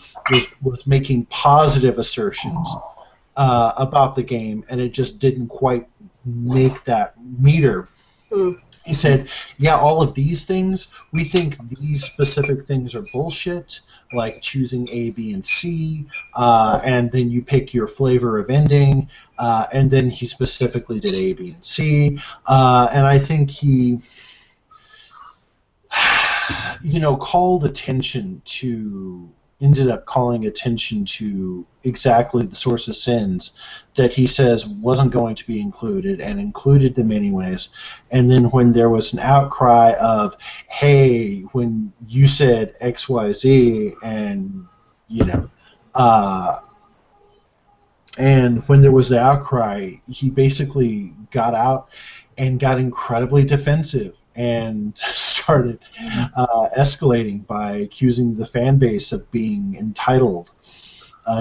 was making positive assertions about the game, and it just didn't quite make that meter. He said, yeah, all of these things, we think these specific things are bullshit, like choosing A, B, and C, and then you pick your flavor of ending, and then he specifically did A, B, and C, and I think he ended up calling attention to exactly the source of sins that he says wasn't going to be included, and included them anyways. And then when there was an outcry of, hey, when you said X, Y, Z, and and when there was the outcry, he basically got out and got incredibly defensive and started escalating by accusing the fan base of being entitled,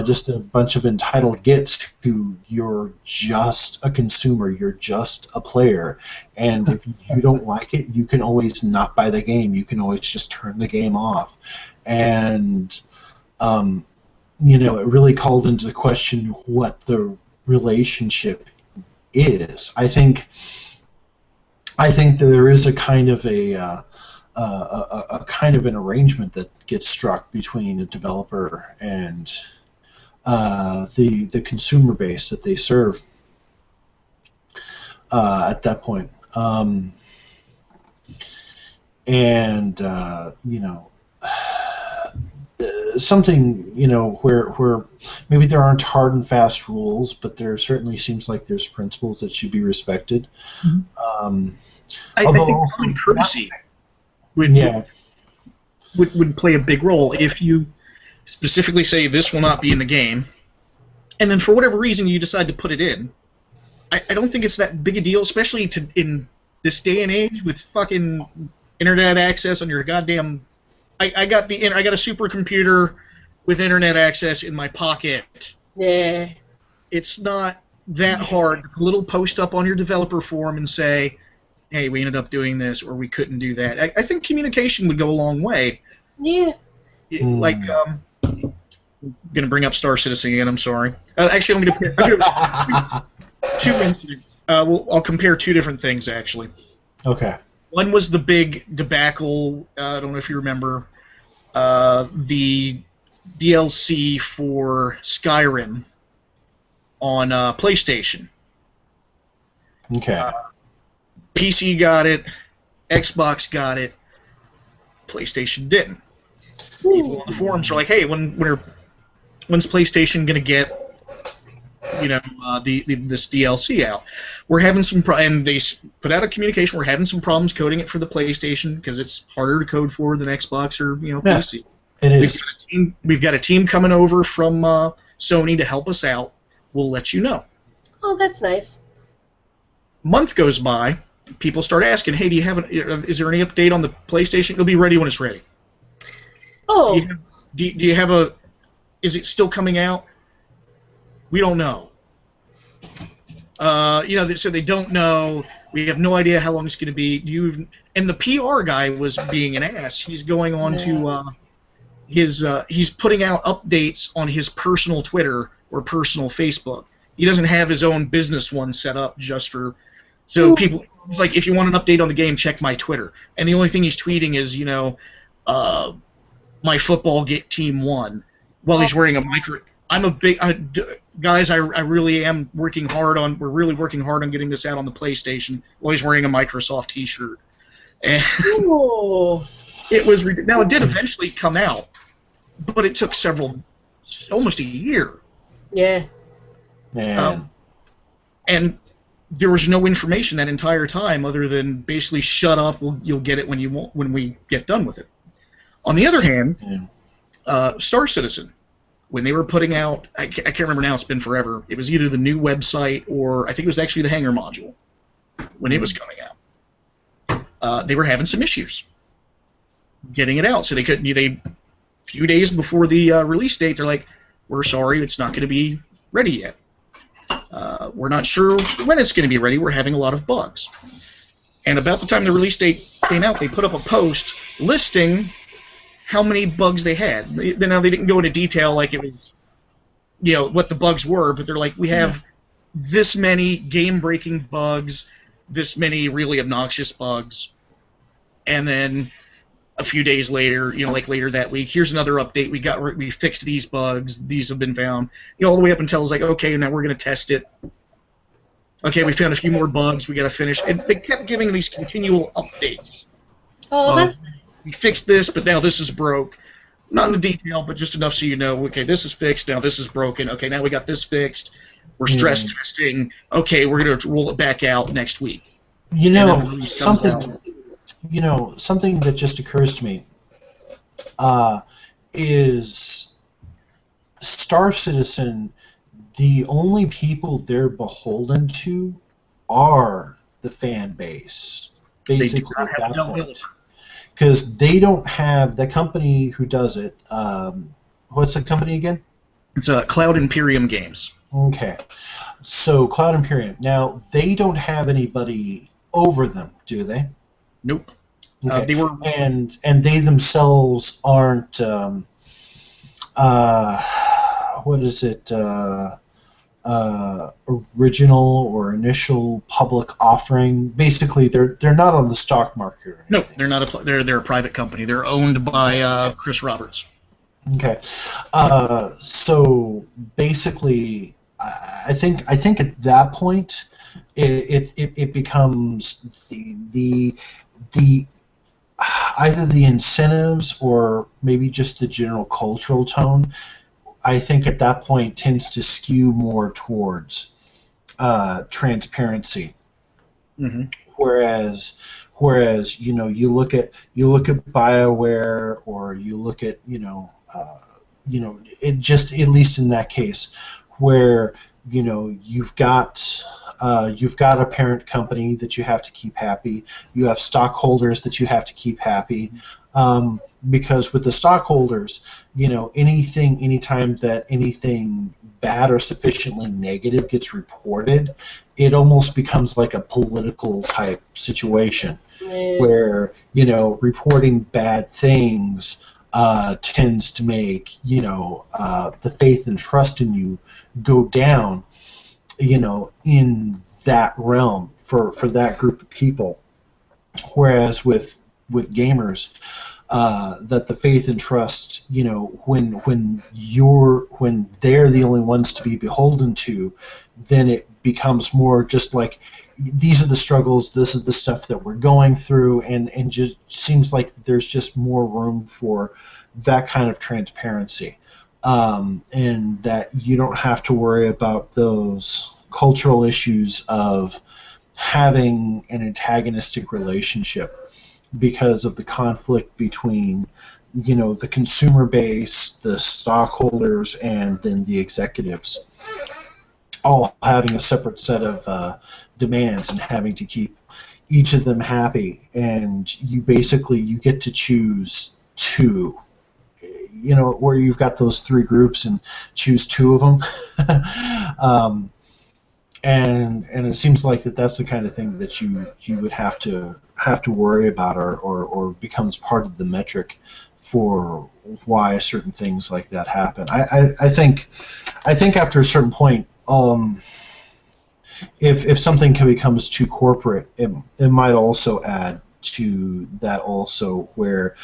just a bunch of entitled gits who you're just a consumer, you're just a player, and if you don't like it, you can always not buy the game, you can always just turn the game off. And it really called into question what the relationship is. I think that there is a kind of a kind of an arrangement that gets struck between a developer and the consumer base that they serve at that point, something where maybe there aren't hard and fast rules, but there certainly seems like there's principles that should be respected. Mm-hmm. I think common courtesy would play a big role. If you specifically say this will not be in the game, and then for whatever reason you decide to put it in, I don't think it's that big a deal, especially in this day and age with fucking internet access on your goddamn. I got a supercomputer with internet access in my pocket. Yeah. It's not that hard to put a little post up on your developer forum and say, hey, we ended up doing this, or we couldn't do that. I think communication would go a long way. Yeah. Like, I'm going to bring up Star Citizen again, I'm sorry. Actually, I'm going to two incidents. I'll compare two different things, actually. Okay. One was the big debacle, I don't know if you remember, the DLC for Skyrim on PlayStation. Okay. PC got it, Xbox got it, PlayStation didn't. People on the forums are like, "Hey, when's PlayStation gonna get, this DLC out?" We're having some and they put out a communication. We're having some problems coding it for the PlayStation because it's harder to code for than Xbox or PC. It is. We've got a team coming over from Sony to help us out. We'll let you know. Oh, that's nice. Month goes by. People start asking, "Hey, is there any update on the PlayStation? It'll be ready when it's ready." Oh. Do you have a? Is it still coming out? We don't know. So they don't know. We have no idea how long it's going to be. And the PR guy was being an ass. He's going on to he's putting out updates on his personal Twitter or personal Facebook. He doesn't have his own business one set up just for. So people, it's like, if you want an update on the game, check my Twitter. And the only thing he's tweeting is, my football team won, while he's wearing a micro. I'm a big guys. I really am working hard on. We're really working hard on getting this out on the PlayStation. While he's wearing a Microsoft T-shirt, and it was now it did eventually come out, but it took almost a year. Yeah. And there was no information that entire time other than basically shut up. You'll get it when we get done with it. On the other hand, Star Citizen, when they were putting out, I can't remember now, it's been forever, it was either the new website or I think it was actually the Hangar module when it was coming out. They were having some issues getting it out, so a few days before the release date, they're like, "We're sorry, it's not going to be ready yet. We're not sure when it's going to be ready. We're having a lot of bugs." And about the time the release date came out, they put up a post listing how many bugs they had. Now, they didn't go into detail like it was, what the bugs were, but they're like, we have this many game-breaking bugs, this many really obnoxious bugs, and then a few days later, later that week, here's another update. We fixed these bugs. These have been found. All the way up until it's like, okay, now we're going to test it. Okay, we found a few more bugs. We got to finish. And they kept giving these continual updates. Oh, we fixed this, but now this is broke. Not in the detail, but just enough so you know, okay, this is fixed, now this is broken. Okay, now we got this fixed. We're stress testing. Okay, we're going to roll it back out next week. Something that just occurs to me is Star Citizen, the only people they're beholden to are the fan base. Basically, at that point. Because they don't have the company who does it. What's the company again? It's Cloud Imperium Games. Okay, so Cloud Imperium. Now they don't have anybody over them, do they? Nope. Okay. They were, and they themselves aren't. What is it? Original or initial public offering. Basically, they're not on the stock market. No, they're not. They're a private company. They're owned by Chris Roberts. Okay, so basically, I think at that point, it becomes the either the incentives or maybe just the general cultural tone. I think at that point tends to skew more towards transparency. Mm-hmm. Whereas you look at BioWare, or you look at it just, at least in that case, where you've got a parent company that you have to keep happy. You have stockholders that you have to keep happy. because with the stockholders, anytime that anything bad or sufficiently negative gets reported, it almost becomes like a political type situation where, reporting bad things tends to make, the faith and trust in you go down, in that realm for that group of people. Whereas with gamers, that the faith and trust, when they're the only ones to be beholden to, then it becomes more just like, these are the struggles, this is the stuff that we're going through, and just seems like there's just more room for that kind of transparency, and that you don't have to worry about those cultural issues of having an antagonistic relationship because of the conflict between, the consumer base, the stockholders, and then the executives, all having a separate set of demands and having to keep each of them happy. And you get to choose two, where you've got those three groups and choose two of them. And it seems like that's the kind of thing that you would have to worry about, or becomes part of the metric for why certain things like that happen. I think after a certain point, if something becomes too corporate, it might also add to that also, where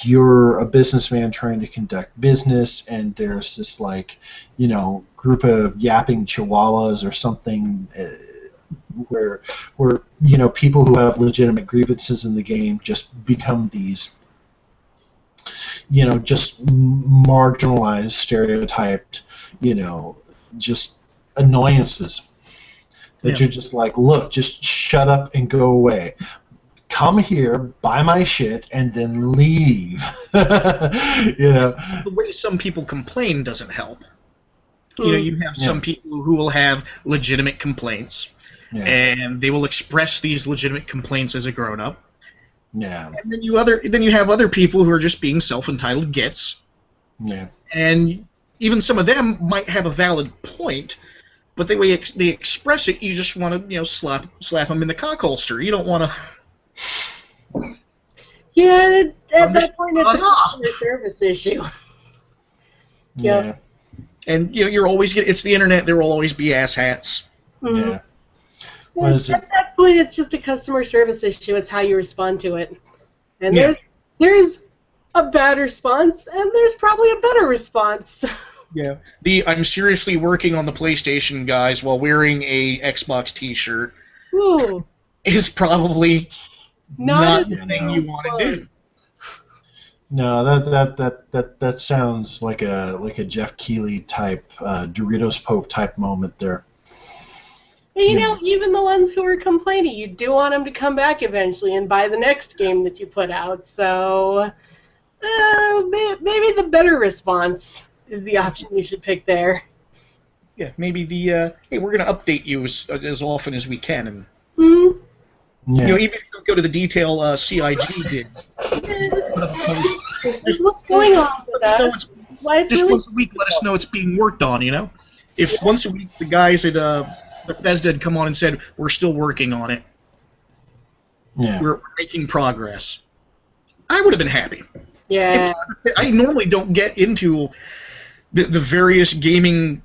you're a businessman trying to conduct business, and there's this group of yapping chihuahuas or something, where people who have legitimate grievances in the game just become these just marginalized, stereotyped, just annoyances that you're just like, look, just shut up and go away. Come here, buy my shit, and then leave. The way some people complain doesn't help. You have some people who will have legitimate complaints, and they will express these legitimate complaints as a grown-up. Yeah. And then you have other people who are just being self-entitled gits. Yeah. And even some of them might have a valid point, but the way they express it, you just want to slap them in the cock holster. You don't want to. Yeah, at that point, it's a customer service issue. Yeah. And you're always it's the internet. There will always be asshats. Mm-hmm. Yeah. At that point, it's just a customer service issue. It's how you respond to it. And there's a bad response, and there's probably a better response. Yeah. I'm seriously working on the PlayStation guys while wearing a Xbox T-shirt. Ooh. Is probably not the thing you want to do. No, that sounds like a Jeff Keighley type, Doritos Pope type moment there. Even the ones who are complaining, you do want them to come back eventually and buy the next game that you put out. So maybe the better response is the option you should pick there. Yeah, maybe hey, we're going to update you as often as we can, and even if you don't go to the detail CIG did. This is what's going on with that. Just once a week, let us know it's being worked on. If once a week the guys at Bethesda had come on and said we're still working on it, we're making progress, I would have been happy. Yeah. I normally don't get into the various gaming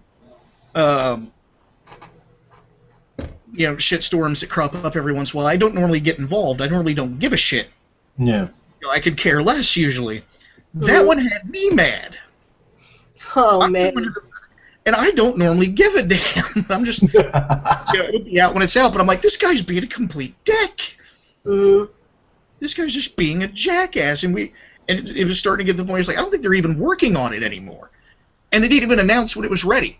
shitstorms that crop up every once in a while. I don't normally get involved. I normally don't give a shit. Yeah. I could care less usually. That one had me mad. Oh, man. And I don't normally give a damn. I'm just, it'll be out when it's out, but I'm like, this guy's being a complete dick. This guy's just being a jackass. And it was starting to get to the point, it's like, I don't think they're even working on it anymore. And they didn't even announce when it was ready.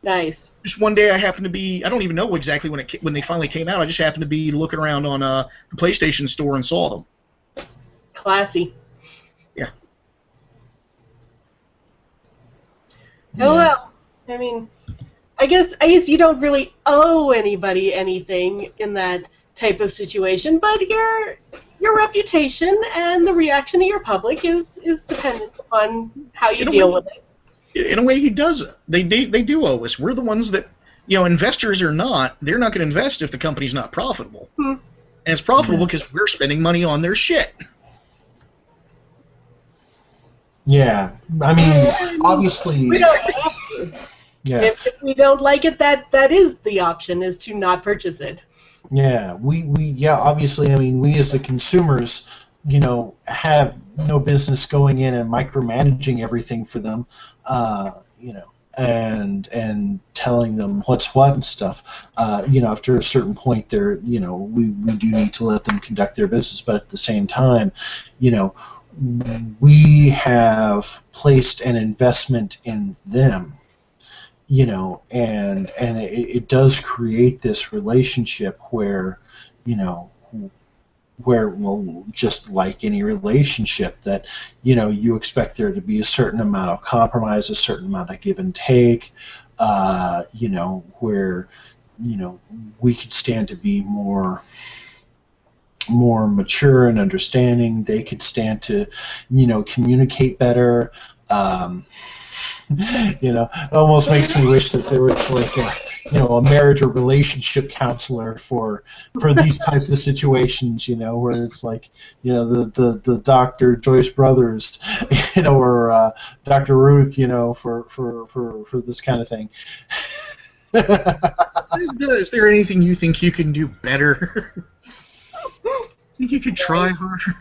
Nice. Just one day I happened to be, I don't even know exactly when they finally came out, I just happened to be looking around on the PlayStation Store and saw them. Classy. Yeah. Oh, well. I mean, I guess you don't really owe anybody anything in that type of situation, but your reputation and the reaction of your public is dependent upon how you deal with it. In a way, he does. They do owe us. We're the ones that, investors or not, they're not going to invest if the company's not profitable. And it's profitable because we're spending money on their shit. Yeah, I mean, obviously. We don't have to. Yeah. If we don't like it, that is the option, is to not purchase it. Yeah, obviously, I mean, we as the consumers, have no business going in and micromanaging everything for them, and telling them what's what and stuff. After a certain point, we do need to let them conduct their business, but at the same time, we have placed an investment in them. And it does create this relationship where, well, just like any relationship, that, you expect there to be a certain amount of compromise, a certain amount of give and take, where, we could stand to be more mature and understanding. They could stand to, communicate better. It almost makes me wish that there was like a marriage or relationship counselor for these types of situations, where it's like, the Dr. Joyce Brothers, or Dr. Ruth, for this kind of thing. Is there anything you think you can do better? Think you could try harder?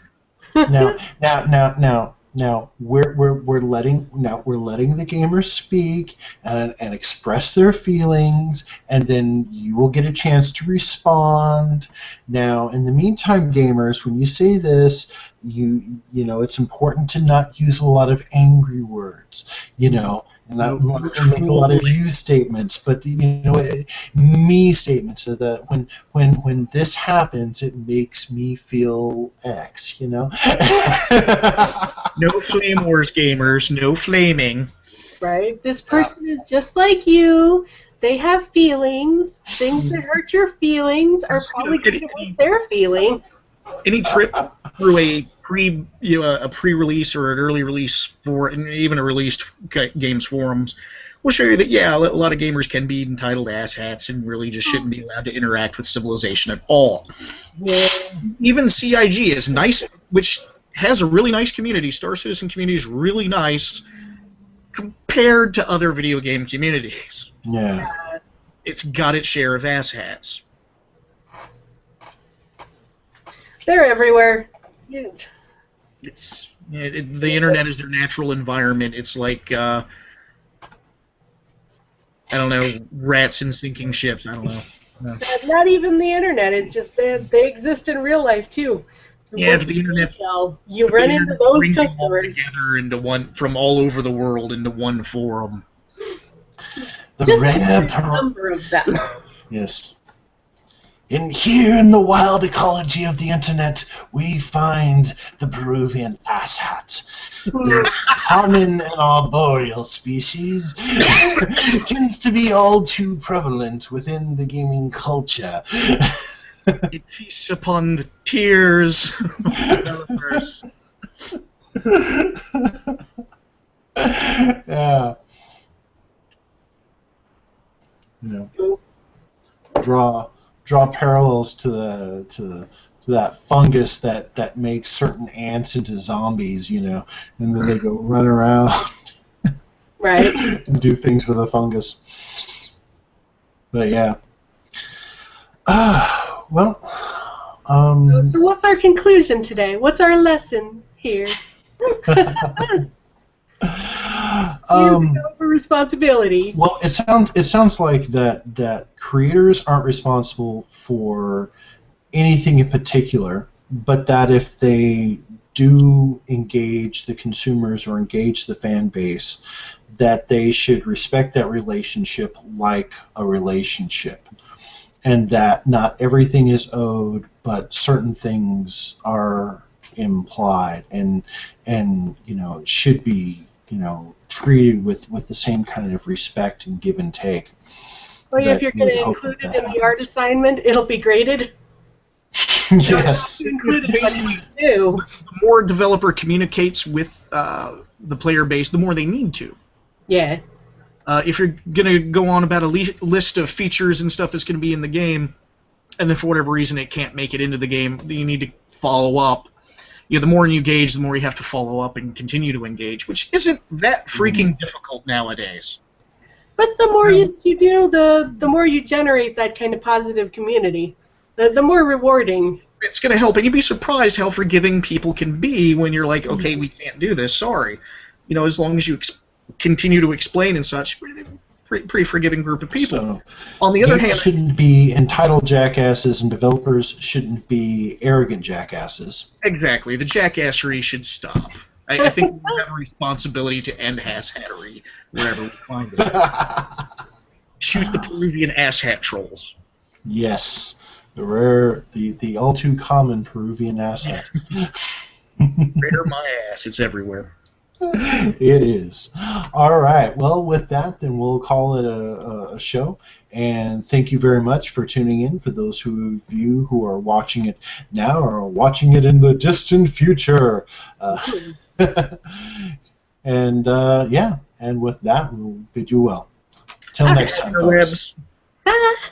Now we're letting the gamers speak and express their feelings, and then you will get a chance to respond. Now, in the meantime, gamers, when you say this, it's important to not use a lot of angry words, and not make a lot of you statements, but me statements, so that when this happens, it makes me feel X, No flame wars, gamers. No flaming. Right. This person is just like you. They have feelings. Things that hurt your feelings are probably going to hurt their feeling. Any trip through a pre-release or an early release and even a released games forums will show you that, a lot of gamers can be entitled asshats and really just shouldn't be allowed to interact with civilization at all. Yeah. Even CIG is nice, which has a really nice community. Star Citizen community is really nice compared to other video game communities. Yeah. It's got its share of asshats. They're everywhere. It's the internet is their natural environment. It's like I don't know, rats in sinking ships. I don't know. No. Not even the internet. It's just they exist in real life too. Yeah, but the internet. You run into those customers together into one from all over the world into one forum. Just a number of them. Yes. Here in the wild ecology of the internet, we find the Peruvian asshat. This common and arboreal species tends to be all too prevalent within the gaming culture. It feasts upon the tears of developers. Yeah. Draw parallels to that fungus that makes certain ants into zombies, and then they go run around, right, and do things with the fungus. But yeah. Well. So what's our conclusion today? What's our lesson here? Over responsibility. Well, it sounds like that creators aren't responsible for anything in particular, but that if they do engage the consumers or engage the fan base, that they should respect that relationship like a relationship, and that not everything is owed, but certain things are implied, and it should be treated with the same kind of respect and give and take. Well, if you're going to include it in the art assignment, it'll be graded. Yes. Included Basically, what you do. the more a developer communicates with the player base, the more they need to. Yeah. If you're going to go on about a list of features and stuff that's going to be in the game, and then for whatever reason it can't make it into the game, then you need to follow up. The more you engage, the more you have to follow up and continue to engage, which isn't that freaking difficult nowadays. But the more you do, the more you generate that kind of positive community. The more rewarding. It's going to help, and you'd be surprised how forgiving people can be when you're like, okay, we can't do this, sorry. As long as you continue to explain and such, pretty forgiving group of people. So, on the other hand, shouldn't be entitled jackasses, and developers shouldn't be arrogant jackasses. Exactly. The jackassery should stop. I think we have a responsibility to end asshattery wherever we find it. Shoot the Peruvian asshat trolls. Yes. The all too common Peruvian asshat. Rare my ass. It's everywhere. It is. All right. Well, with that, then we'll call it a show. And thank you very much for tuning in. For those of you who are watching it now or watching it in the distant future. And with that, we'll bid you well. Till next time, folks. Ah.